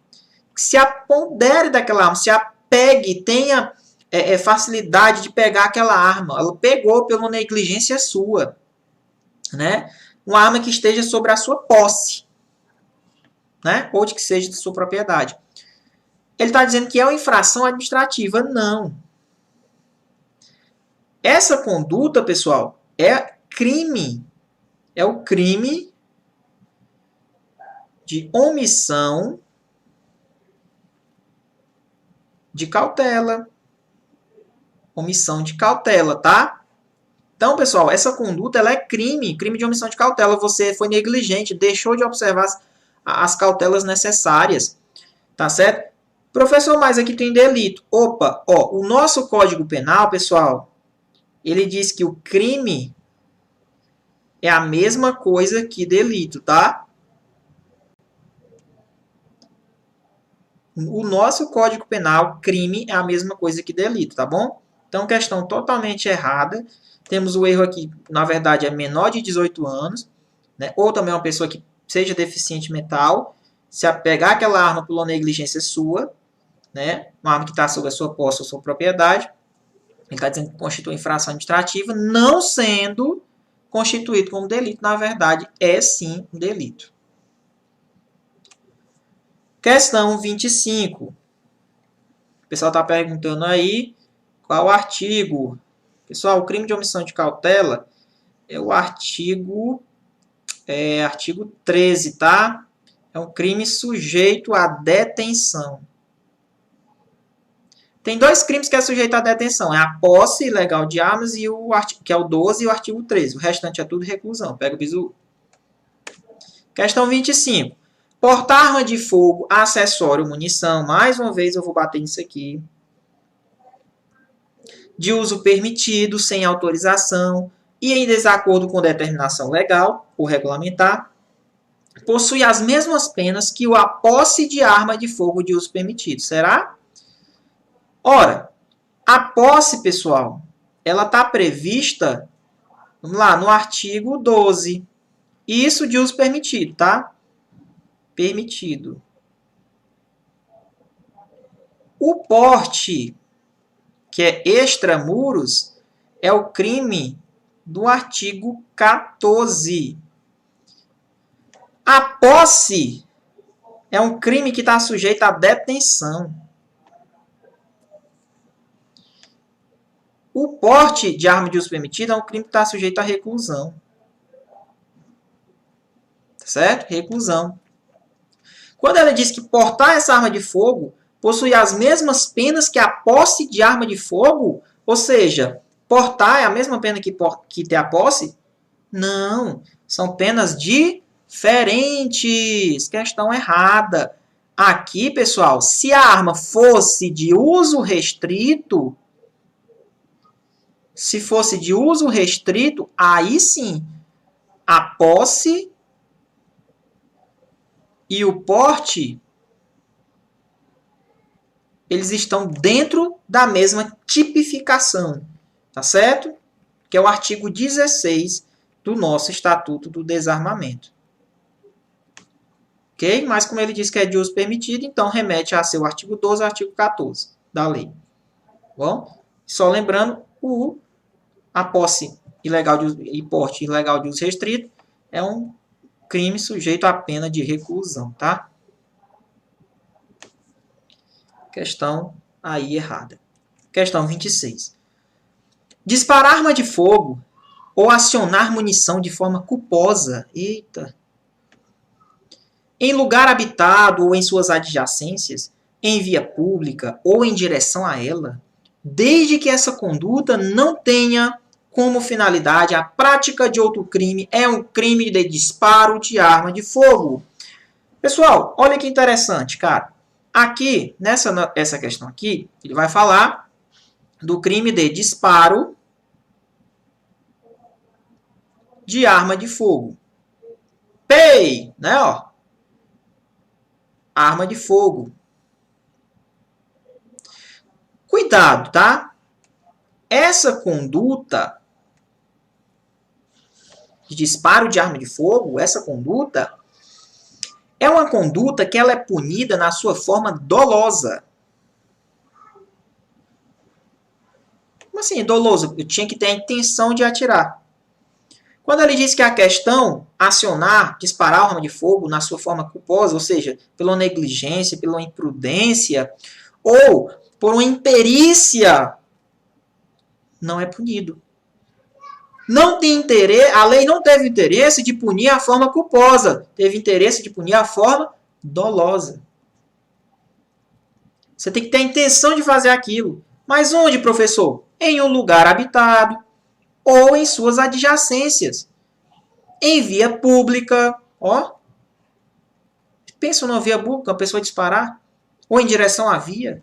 que se apodere daquela arma, se apegue, tenha facilidade de pegar aquela arma. Ela pegou pela negligência sua. Né? Uma arma que esteja sobre a sua posse. Né? Ou de que seja de sua propriedade. Ele está dizendo que é uma infração administrativa. Não. Essa conduta, pessoal, é crime. É o crime de omissão de cautela. Omissão de cautela, tá? Então, pessoal, essa conduta ela é crime. Crime de omissão de cautela. Você foi negligente, deixou de observar as cautelas necessárias. Tá certo? Professor, mas aqui tem delito. Opa, ó, o nosso Código Penal, pessoal, ele diz que o crime é a mesma coisa que delito, tá? O nosso Código Penal, crime é a mesma coisa que delito, tá bom? Então, questão totalmente errada. Temos o erro aqui, na verdade, é menor de 18 anos, né? Ou também uma pessoa que seja deficiente mental, se apegar aquela arma por uma negligência sua, né? Uma arma que está sob a sua posse ou sua propriedade, ele está dizendo que constitui infração administrativa, não sendo constituído como delito, na verdade, é sim um delito. Questão 25. O pessoal está perguntando aí qual artigo. Pessoal, o crime de omissão de cautela é o artigo 13, tá? É um crime sujeito à detenção. Tem dois crimes que é sujeito à detenção. É a posse ilegal de armas, que é o 12 e o artigo 13. O restante é tudo reclusão. Pega o bizu. Questão 25. Portar arma de fogo, acessório, munição. Mais uma vez eu vou bater nisso aqui. De uso permitido, sem autorização e em desacordo com determinação legal ou regulamentar. Possui as mesmas penas que a posse de arma de fogo de uso permitido. Será? Ora, a posse, pessoal, ela está prevista, vamos lá, no artigo 12. Isso de uso permitido, tá? Permitido. O porte, que é extramuros, é o crime do artigo 14. A posse é um crime que está sujeito à detenção. O porte de arma de uso permitido é um crime que está sujeito à reclusão. Certo? Reclusão. Quando ela diz que portar essa arma de fogo possui as mesmas penas que a posse de arma de fogo, ou seja, portar é a mesma pena que ter a posse? Não, são penas diferentes. Questão errada. Aqui, pessoal, se a arma fosse de uso restrito, aí sim, a posse e o porte, eles estão dentro da mesma tipificação, tá certo? Que é o artigo 16 do nosso Estatuto do Desarmamento. Ok? Mas como ele diz que é de uso permitido, então remete a seu artigo 12 e artigo 14 da lei. Bom? Só lembrando, a posse ilegal de uso, e porte ilegal de uso restrito é um crime sujeito à pena de reclusão, tá? Questão aí errada. Questão 26. Disparar arma de fogo ou acionar munição de forma culposa, em lugar habitado ou em suas adjacências, em via pública ou em direção a ela, desde que essa conduta não tenha como finalidade a prática de outro crime, é um crime de disparo de arma de fogo. Pessoal, olha que interessante, cara. Aqui, essa questão aqui, ele vai falar do crime de disparo de arma de fogo. PEI, né, ó. Arma de fogo. Cuidado, tá? Essa conduta de disparo de arma de fogo, essa conduta é uma conduta que ela é punida na sua forma dolosa. Como assim, doloso? Eu tinha que ter a intenção de atirar. Quando ele diz que a questão acionar, disparar a arma de fogo na sua forma culposa, ou seja, pela negligência, pela imprudência, ou por uma imperícia, não é punido. Não tem interesse, a lei não teve interesse de punir a forma culposa, teve interesse de punir a forma dolosa. Você tem que ter a intenção de fazer aquilo. Mas onde, professor? Em um lugar habitado ou em suas adjacências. Em via pública, ó. Pensa numa via pública, uma pessoa disparar, ou em direção à via.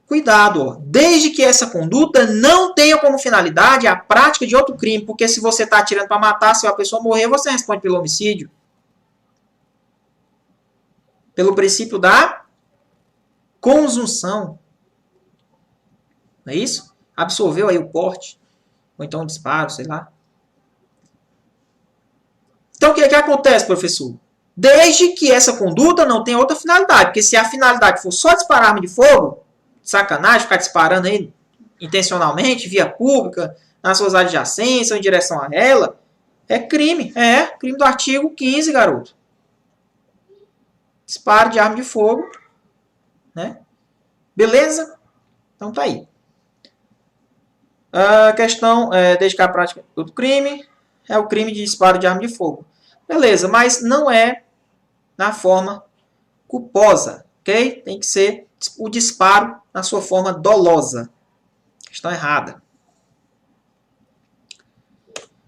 Cuidado, ó. Desde que essa conduta não tenha como finalidade a prática de outro crime, porque se você está atirando para matar, se a pessoa morrer, você responde pelo homicídio. Pelo princípio da consunção. Não é isso? Absorveu aí o porte, ou então o disparo, sei lá. Então o que acontece, professor? Desde que essa conduta não tenha outra finalidade, porque se a finalidade for só disparar arma de fogo, sacanagem, ficar disparando aí intencionalmente, via pública, nas suas adjacências ou em direção a ela, é crime. É crime do artigo 15, garoto. Disparo de arma de fogo. Né? Beleza? Então tá aí. A questão é desde que a prática do crime é o crime de disparo de arma de fogo. Beleza, mas não é na forma culposa, ok? Tem que ser o disparo na sua forma dolosa. Questão errada.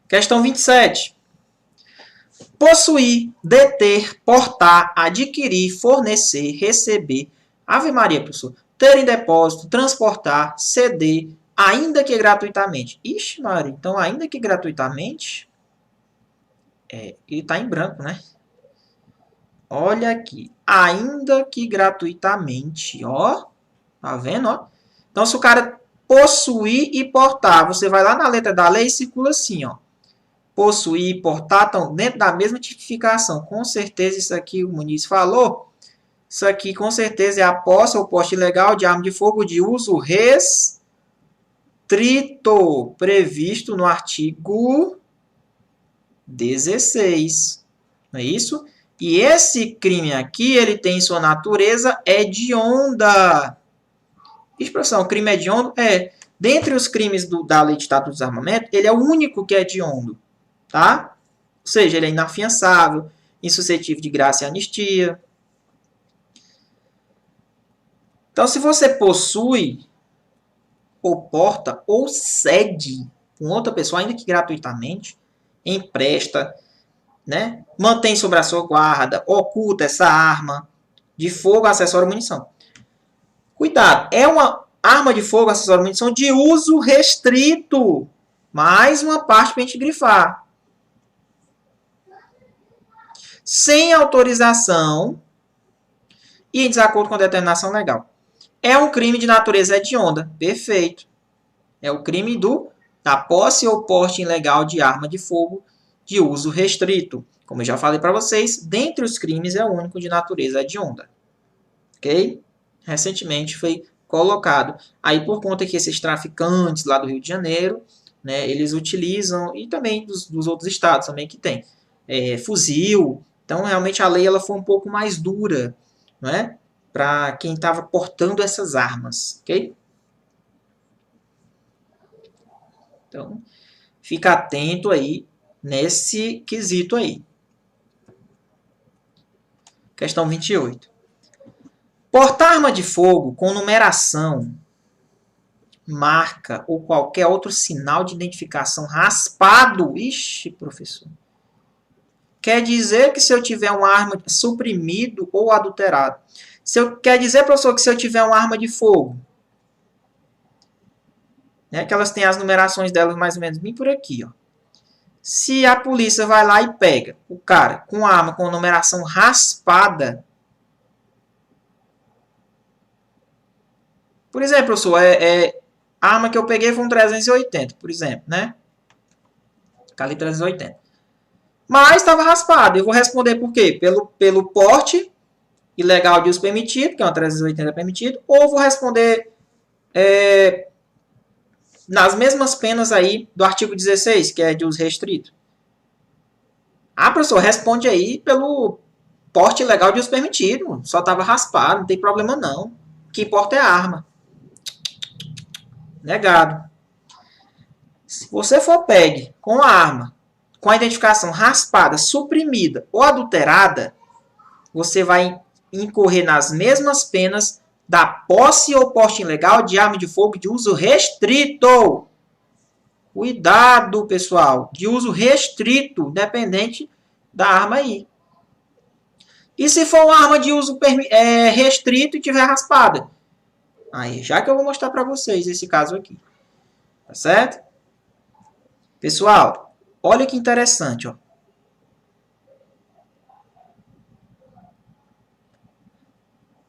Questão 27. Possuir, deter, portar, adquirir, fornecer, receber. Ave Maria, professor. Ter em depósito, transportar, ceder, ainda que gratuitamente. Ixi, Maria. Então, ainda que gratuitamente, ele está em branco, né? Olha aqui. Ainda que gratuitamente, ó. Tá vendo, ó? Então, se o cara possuir e portar, você vai lá na letra da lei e circula assim, ó. Possuir e portar estão dentro da mesma tipificação. Com certeza isso aqui o Muniz falou. Isso aqui com certeza é a posse ou porte ilegal de arma de fogo de uso restrito, previsto no artigo 16. Não é isso? E esse crime aqui, ele tem sua natureza hedionda. Isso, professor, o crime hediondo é, dentre os crimes da Lei de Estatuto do Desarmamento, ele é o único que é hediondo. Tá? Ou seja, ele é inafiançável, insuscetível de graça e anistia. Então, se você possui, ou porta, ou cede com outra pessoa, ainda que gratuitamente, empresta, né? Mantém sobre a sua guarda, oculta essa arma de fogo, acessório e munição. Cuidado, é uma arma de fogo, acessório e munição de uso restrito. Mais uma parte para a gente grifar. Sem autorização e em desacordo com a determinação legal. É um crime de natureza hedionda. Perfeito. É o crime da posse ou porte ilegal de arma de fogo de uso restrito. Como eu já falei para vocês, dentre os crimes é o único de natureza hedionda. Ok? Recentemente foi colocado. Aí por conta que esses traficantes lá do Rio de Janeiro, né, eles utilizam, e também dos outros estados também que tem, fuzil. Então realmente a lei ela foi um pouco mais dura, não é? Para quem estava portando essas armas, ok? Então, fica atento aí nesse quesito aí. Questão 28. Portar arma de fogo com numeração, marca ou qualquer outro sinal de identificação raspado. Ixi, professor. quer dizer que se eu tiver uma arma suprimido ou adulterado. Quer dizer, professor, que se eu tiver uma arma de fogo, né, que elas têm as numerações delas mais ou menos bem por aqui, ó. Se a polícia vai lá e pega o cara com a arma com numeração raspada, por exemplo, professor, a arma que eu peguei foi um 380, por exemplo, né? Calibre 380. Mas estava raspado. Eu vou responder por quê? Pelo porte ilegal de uso permitido, que é uma 380 permitido, ou vou responder nas mesmas penas aí do artigo 16, que é de uso restrito. Ah, professor, responde aí pelo porte ilegal de uso permitido. Só estava raspado, não tem problema não. O que importa é a arma. Negado. Se você for pegue com a arma, com a identificação raspada, suprimida ou adulterada, você vai incorrer nas mesmas penas da posse ou porte ilegal de arma de fogo de uso restrito. Cuidado, pessoal, de uso restrito, dependente da arma aí. E se for uma arma de uso restrito e tiver raspada? Aí, já que eu vou mostrar para vocês esse caso aqui. Tá certo? Pessoal, olha que interessante, ó.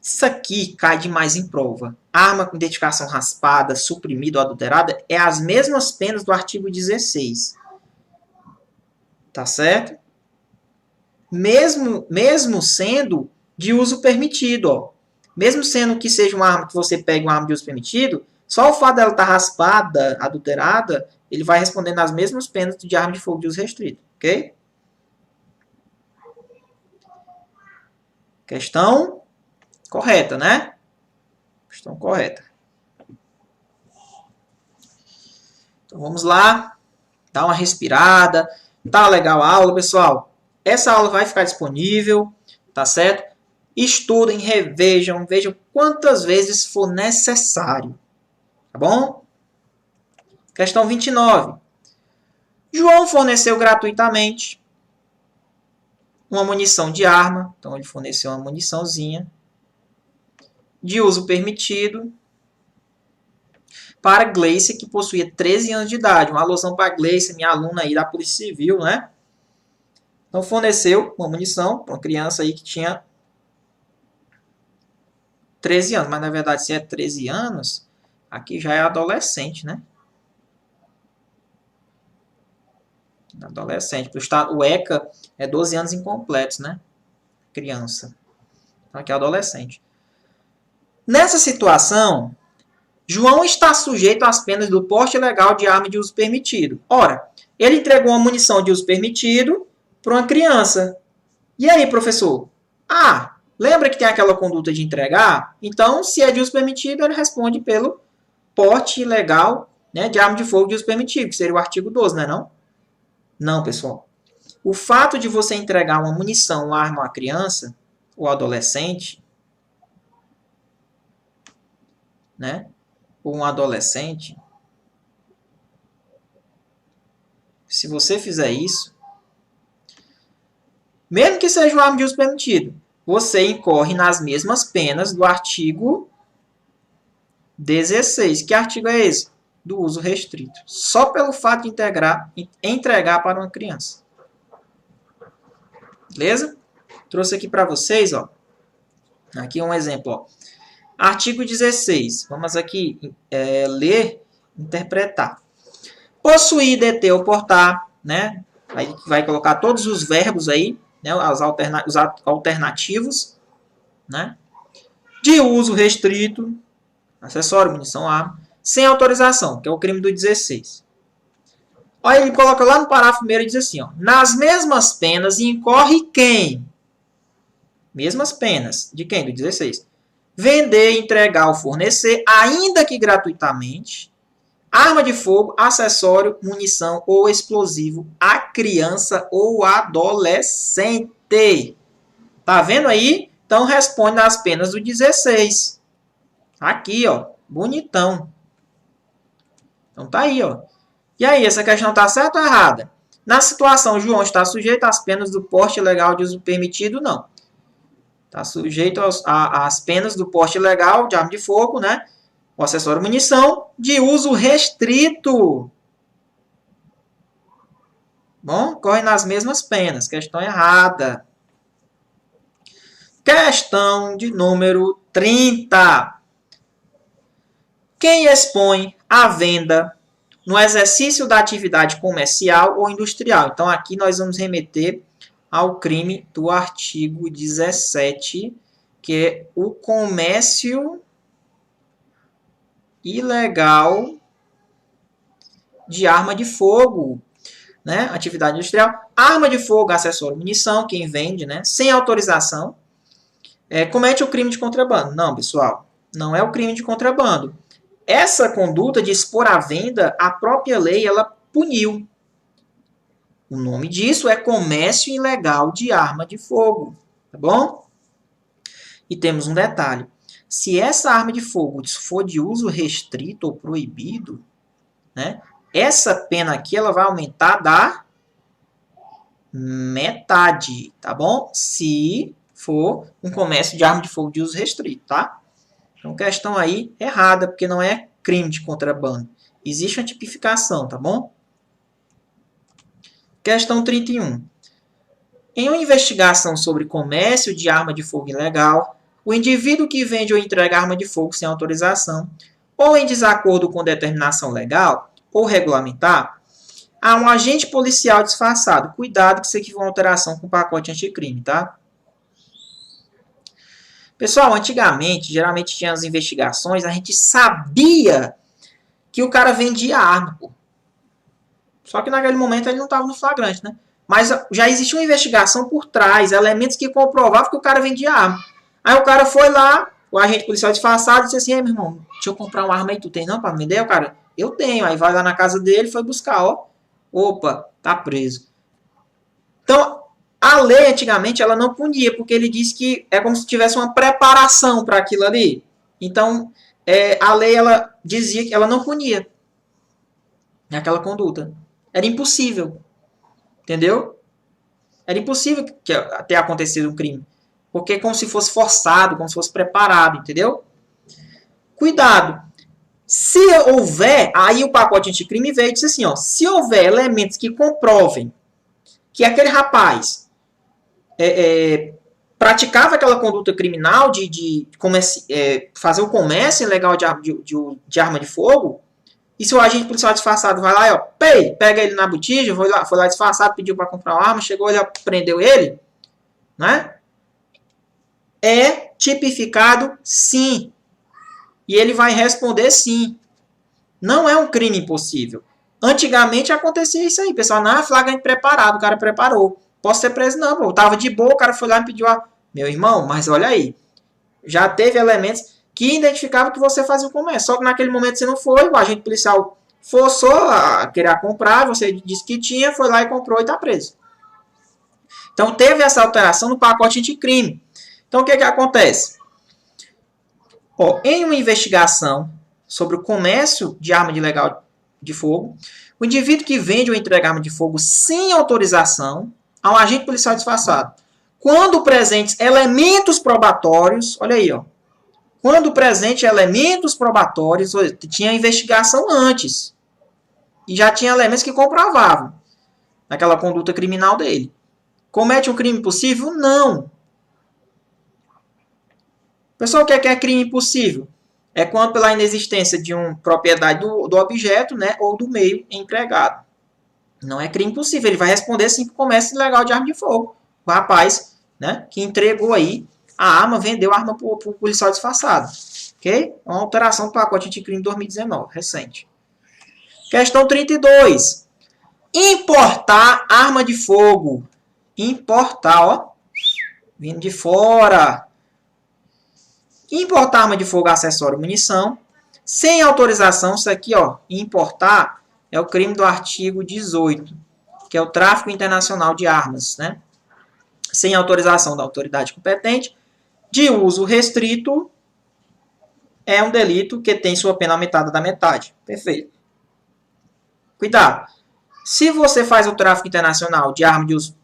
Isso aqui cai demais em prova. Arma com identificação raspada, suprimida ou adulterada é as mesmas penas do artigo 16. Tá certo? Mesmo sendo de uso permitido, ó. Mesmo sendo que seja uma arma que você pegue uma arma de uso permitido, só o fato dela estar raspada, adulterada, ele vai responder nas mesmas penas de arma de fogo de uso restrito, ok? Questão correta, né? Questão correta. Então vamos lá, dá uma respirada. Tá legal a aula, pessoal? Essa aula vai ficar disponível, tá certo? Estudem, revejam, vejam quantas vezes for necessário, tá bom? Questão 29. João forneceu gratuitamente uma munição de arma, então ele forneceu uma muniçãozinha de uso permitido para Gleice, que possuía 13 anos de idade. Uma alusão para Gleice, minha aluna aí da Polícia Civil, né? Então forneceu uma munição para uma criança aí que tinha 13 anos, mas na verdade se é 13 anos, aqui já é adolescente, né? Adolescente. O ECA é 12 anos incompletos, né? Criança. Então aqui é adolescente. Nessa situação, João está sujeito às penas do porte ilegal de arma de uso permitido. Ora, ele entregou uma munição de uso permitido para uma criança. E aí, professor? Ah, lembra que tem aquela conduta de entregar? Então, se é de uso permitido, ele responde pelo porte ilegal, né, de arma de fogo de uso permitido, que seria o artigo 12, né, não? Não, pessoal. O fato de você entregar uma munição, uma arma a uma criança ou adolescente, né, ou um adolescente, se você fizer isso, mesmo que seja uma arma de uso permitido, você incorre nas mesmas penas do artigo 16. Que artigo é esse? Do uso restrito. Só pelo fato de entregar para uma criança. Beleza? Trouxe aqui para vocês, ó. Aqui um exemplo, ó. Artigo 16. Vamos aqui ler, interpretar. Possuir, deter ou portar, né? Aí vai colocar todos os verbos aí, né? Os alternativos, né? De uso restrito, acessório, munição, arma, sem autorização, que é o crime do 16. Olha, ele coloca lá no parágrafo 1 e diz assim, ó, nas mesmas penas incorre quem? Mesmas penas. De quem? Do 16. Vender, entregar ou fornecer, ainda que gratuitamente, arma de fogo, acessório, munição ou explosivo a criança ou adolescente. Tá vendo aí? Então responde nas penas do 16. Aqui, ó, bonitão. Então tá aí, ó. E aí, essa questão tá certa ou errada? Na situação, João está sujeito às penas do porte ilegal de uso permitido? Não. Está sujeito às penas do porte ilegal de arma de fogo, né? O acessório munição de uso restrito. Bom, corre nas mesmas penas. Questão errada. Questão de número 30. Quem expõe à venda no exercício da atividade comercial ou industrial? Então, aqui nós vamos remeter ao crime do artigo 17, que é o comércio ilegal de arma de fogo, né? Atividade industrial. Arma de fogo, acessório, munição, quem vende, né? Sem autorização, comete o crime de contrabando. Não, pessoal, não é o crime de contrabando. Essa conduta de expor à venda, a própria lei, ela puniu. O nome disso é comércio ilegal de arma de fogo, tá bom? E temos um detalhe. Se essa arma de fogo for de uso restrito ou proibido, né, essa pena aqui ela vai aumentar da metade, tá bom? Se for um comércio de arma de fogo de uso restrito, tá? Então, questão aí errada, porque não é crime de contrabando. Existe uma tipificação, tá bom? Questão 31. Em uma investigação sobre comércio de arma de fogo ilegal, o indivíduo que vende ou entrega arma de fogo sem autorização, ou em desacordo com determinação legal ou regulamentar, há um agente policial disfarçado. Cuidado que isso aqui foi uma alteração com o pacote anticrime, tá? Pessoal, antigamente, geralmente tinha as investigações, a gente sabia que o cara vendia arma, pô. Só que naquele momento ele não estava no flagrante, né? Mas já existia uma investigação por trás, elementos que comprovavam que o cara vendia arma. Aí o cara foi lá, o agente policial disfarçado, disse assim: meu irmão, deixa eu comprar uma arma aí, tu tem não para vender? O cara, eu tenho. Aí vai lá na casa dele, foi buscar, ó. Opa, tá preso. Então, a lei antigamente ela não punia, porque ele disse que é como se tivesse uma preparação para aquilo ali. Então, a lei ela dizia que ela não punia aquela conduta. Era impossível. Entendeu? Era impossível ter acontecido um crime. Porque é como se fosse forçado, como se fosse preparado, entendeu? Cuidado. Se houver, aí o pacote anticrime veio e disse assim, ó, se houver elementos que comprovem que aquele rapaz praticava aquela conduta criminal de fazer o comércio ilegal de arma de fogo, e se o agente policial disfarçado vai lá e ó, pega ele na botija, foi lá disfarçado, pediu para comprar uma arma, chegou ele, prendeu ele, né? É tipificado sim. E ele vai responder sim. Não é um crime impossível. Antigamente acontecia isso aí, pessoal. Não é flagrante preparado, o cara preparou. Posso ser preso? Não, pô. Tava de boa, o cara foi lá e pediu a... Meu irmão, mas olha aí. Já teve elementos que identificavam que você fazia o comércio. Só que naquele momento você não foi, o agente policial forçou a querer comprar, você disse que tinha, foi lá e comprou e está preso. Então teve essa alteração no pacote anticrime. Então o que acontece? Ó, em uma investigação sobre o comércio de arma ilegal de fogo, o indivíduo que vende ou entrega arma de fogo sem autorização a um agente policial disfarçado, quando presentes elementos probatórios, olha aí, ó, quando presente elementos probatórios, tinha investigação antes. E já tinha elementos que comprovavam aquela conduta criminal dele. Comete um crime possível? Não. Pessoal, o que é crime impossível? É quando pela inexistência de uma propriedade do objeto, né, ou do meio empregado. Não é crime possível. Ele vai responder sim por comércio ilegal de arma de fogo. O rapaz, né, que entregou aí a arma, vendeu a arma para o policial disfarçado. Ok? É uma alteração do pacote anticrime de 2019, recente. Questão 32. Importar arma de fogo. Importar, ó. Vindo de fora. Importar arma de fogo, acessório, munição. Sem autorização, isso aqui, ó. Importar é o crime do artigo 18, que é o tráfico internacional de armas, né? Sem autorização da autoridade competente. De uso restrito, é um delito que tem sua pena aumentada da metade. Perfeito. Cuidado. Se você faz o tráfico internacional de arma de uso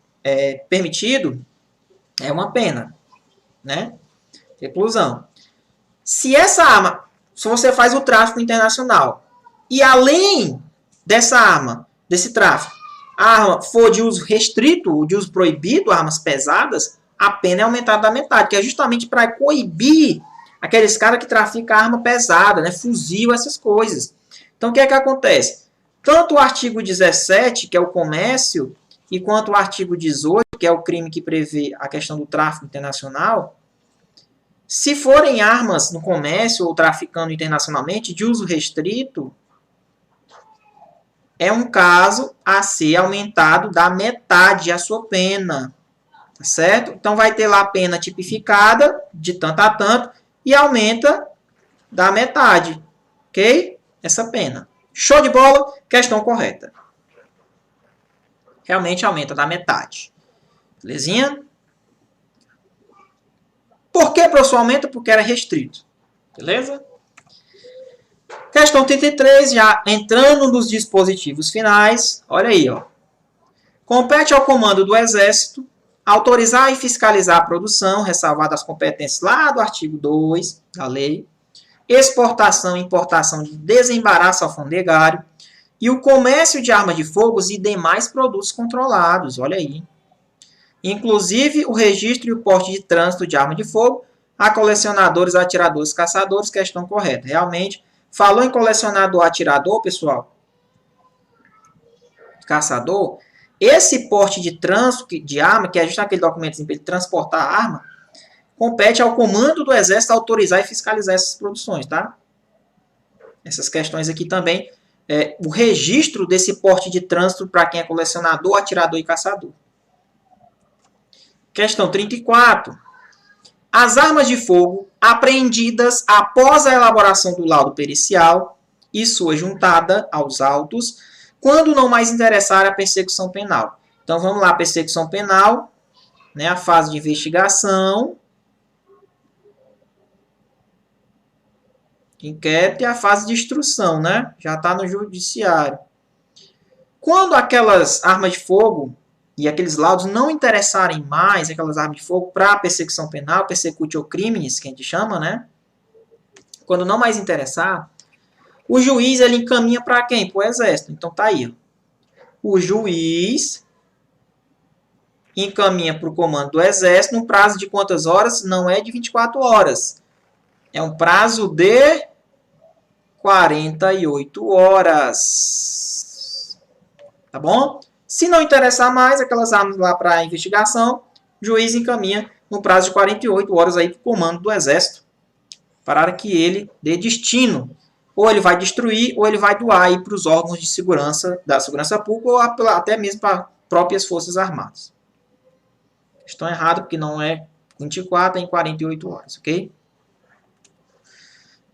permitido, é uma pena, né? Reclusão. Se você faz o tráfico internacional e além dessa arma, desse tráfico, a arma for de uso restrito, de uso proibido, armas pesadas, a pena é aumentada da metade, que é justamente para coibir aqueles caras que traficam arma pesada, né? Fuzil, essas coisas. Então, o que é que acontece? Tanto o artigo 17, que é o comércio, e quanto o artigo 18, que é o crime que prevê a questão do tráfico internacional, se forem armas no comércio ou traficando internacionalmente de uso restrito, é um caso a ser aumentado da metade a sua pena. Tá certo? Então vai ter lá a pena tipificada de tanto a tanto e aumenta da metade. Ok? Essa pena. Show de bola? Questão correta. Realmente aumenta da metade. Belezinha? Por que, professor, aumenta? Porque era restrito. Beleza? Questão 33, já entrando nos dispositivos finais. Olha aí, ó. Compete ao comando do Exército autorizar e fiscalizar a produção, ressalvadas as competências lá do artigo 2 da lei, exportação e importação de desembaraço alfandegário e o comércio de armas de fogo e demais produtos controlados. Olha aí. Inclusive o registro e o porte de trânsito de arma de fogo a colecionadores, atiradores, caçadores, questão correta. Realmente, falou em colecionador, atirador, pessoal, caçador, esse porte de trânsito de arma, que é justamente aquele documento para ele transportar a arma, compete ao comando do Exército autorizar e fiscalizar essas produções, tá? Essas questões aqui também, o registro desse porte de trânsito para quem é colecionador, atirador e caçador. Questão 34. As armas de fogo apreendidas após a elaboração do laudo pericial e sua juntada aos autos, quando não mais interessar a persecução penal. Então vamos lá, persecução penal, né, a fase de investigação, inquérito e a fase de instrução, né? Já está no judiciário. Quando aquelas armas de fogo e aqueles laudos não interessarem mais, aquelas armas de fogo, para a persecução penal, persecutio criminis, que a gente chama, né? Quando não mais interessar, o juiz ele encaminha para quem? Para o Exército. Então tá aí. Ó. O juiz encaminha para o comando do Exército num prazo de quantas horas? Não é de 24 horas. É um prazo de 48 horas. Tá bom? Se não interessar mais aquelas armas lá para a investigação, o juiz encaminha no prazo de 48 horas aí para o comando do Exército para que ele dê destino. Ou ele vai destruir, ou ele vai doar aí para os órgãos de segurança, da segurança pública, ou até mesmo para próprias forças armadas. Estão errados, porque não é 24, é em 48 horas, ok?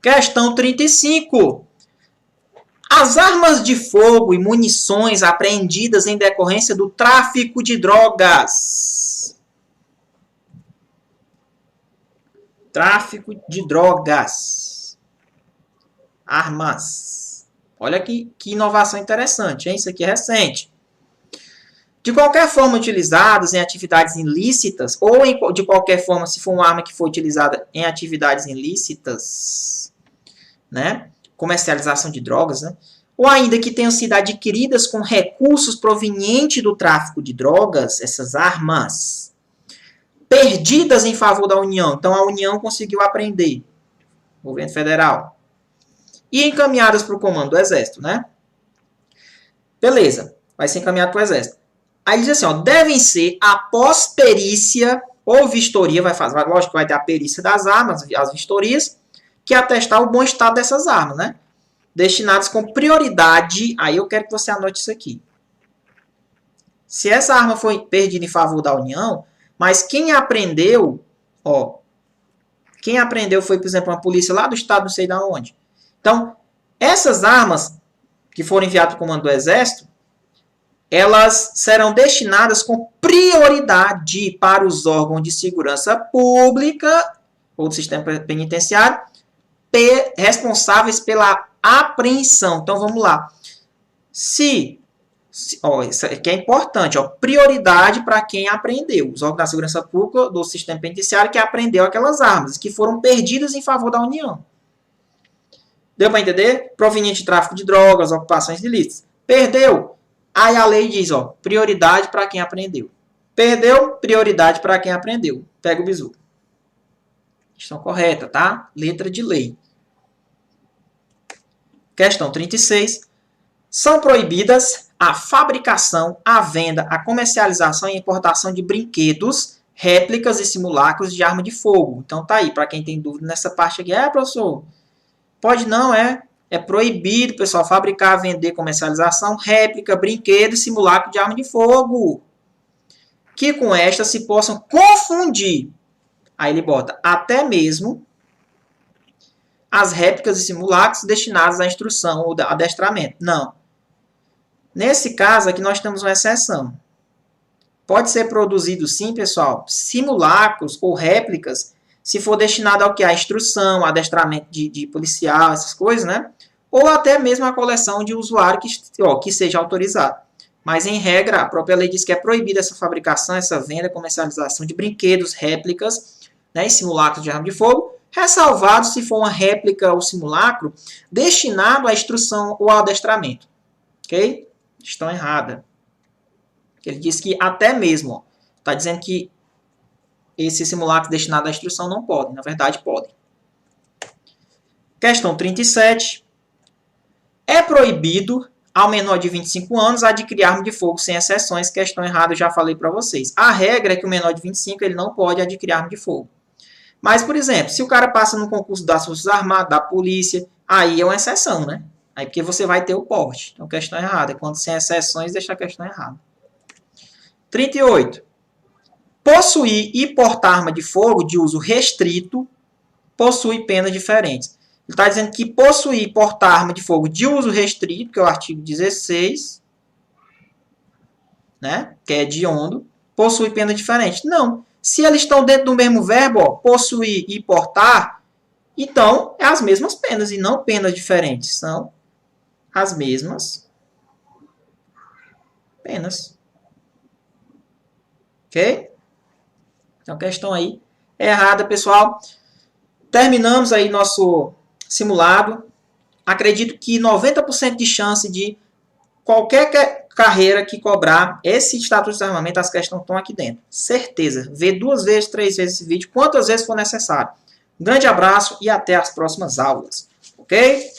Questão 35. As armas de fogo e munições apreendidas em decorrência do tráfico de drogas. Tráfico de drogas. Armas. Olha que inovação interessante, hein? Isso aqui é recente. De qualquer forma utilizadas em atividades ilícitas, ou de qualquer forma, se for uma arma que for utilizada em atividades ilícitas, né? Comercialização de drogas, né? Ou ainda que tenham sido adquiridas com recursos provenientes do tráfico de drogas, essas armas, perdidas em favor da União. Então, a União conseguiu apreender, governo federal, e encaminhadas para o comando do Exército, né? Beleza, vai ser encaminhado para o Exército. Aí diz assim, ó, devem ser, após perícia ou vistoria, lógico que vai ter a perícia das armas, as vistorias, que atestar o bom estado dessas armas, né? Destinadas com prioridade, aí eu quero que você anote isso aqui. Se essa arma foi perdida em favor da União, mas quem apreendeu, ó, quem apreendeu foi, por exemplo, uma polícia lá do estado, não sei de onde. Então, essas armas que foram enviadas para o comando do Exército, elas serão destinadas com prioridade para os órgãos de segurança pública ou do sistema penitenciário responsáveis pela apreensão. Então, vamos lá. Se Ó, isso aqui é importante, ó, prioridade para quem aprendeu. Os órgãos da segurança pública do sistema penitenciário que aprendeu aquelas armas, que foram perdidas em favor da União. Deu para entender? Proveniente de tráfico de drogas, ocupações ilícitas. Perdeu? Aí a lei diz, ó, prioridade para quem aprendeu. Perdeu? Prioridade para quem aprendeu. Pega o bizu. Questão correta, tá? Letra de lei. Questão 36. São proibidas a fabricação, a venda, a comercialização e a importação de brinquedos, réplicas e simulacros de arma de fogo. Então tá aí, para quem tem dúvida nessa parte aqui. Professor, pode não, é proibido, pessoal, fabricar, vender, comercialização, réplica, brinquedo e simulacro de arma de fogo. Que com estas se possam confundir. Aí ele bota até mesmo as réplicas e simulacros destinados à instrução ou adestramento. Não. Nesse caso aqui nós temos uma exceção. Pode ser produzido sim, pessoal, simulacros ou réplicas, se for destinado ao que? A instrução, adestramento de policial, essas coisas, né? Ou até mesmo a coleção de usuário que seja autorizado. Mas, em regra, a própria lei diz que é proibida essa fabricação, essa venda, comercialização de brinquedos, réplicas, né, e simulacros de arma de fogo, ressalvado se for uma réplica ou simulacro destinado à instrução ou ao adestramento. Ok? Questão errada. Ele diz que até mesmo, está dizendo que esses simulacros destinados à instrução não podem. Na verdade, podem. Questão 37. É proibido ao menor de 25 anos adquirir arma de fogo sem exceções. Questão errada, eu já falei para vocês. A regra é que o menor de 25 ele não pode adquirir arma de fogo. Mas, por exemplo, se o cara passa no concurso das Forças Armadas, da polícia, aí é uma exceção, né? Aí porque você vai ter o porte. Então, questão errada. Quando sem exceções, deixa a questão errada. 38. Possuir e portar arma de fogo de uso restrito possui penas diferentes. Ele está dizendo que possuir e portar arma de fogo de uso restrito, que é o artigo 16, né, que é hediondo, possui pena diferente. Não. Se eles estão dentro do mesmo verbo, ó, possuir e portar, então é as mesmas penas e não penas diferentes. São as mesmas penas. Ok? Então, questão aí errada, pessoal. Terminamos aí nosso simulado. Acredito que 90% de chance de qualquer carreira que cobrar esse estatuto de armamento, as questões estão aqui dentro. Certeza. Vê 2 vezes, 3 vezes esse vídeo, quantas vezes for necessário. Um grande abraço e até as próximas aulas. Ok?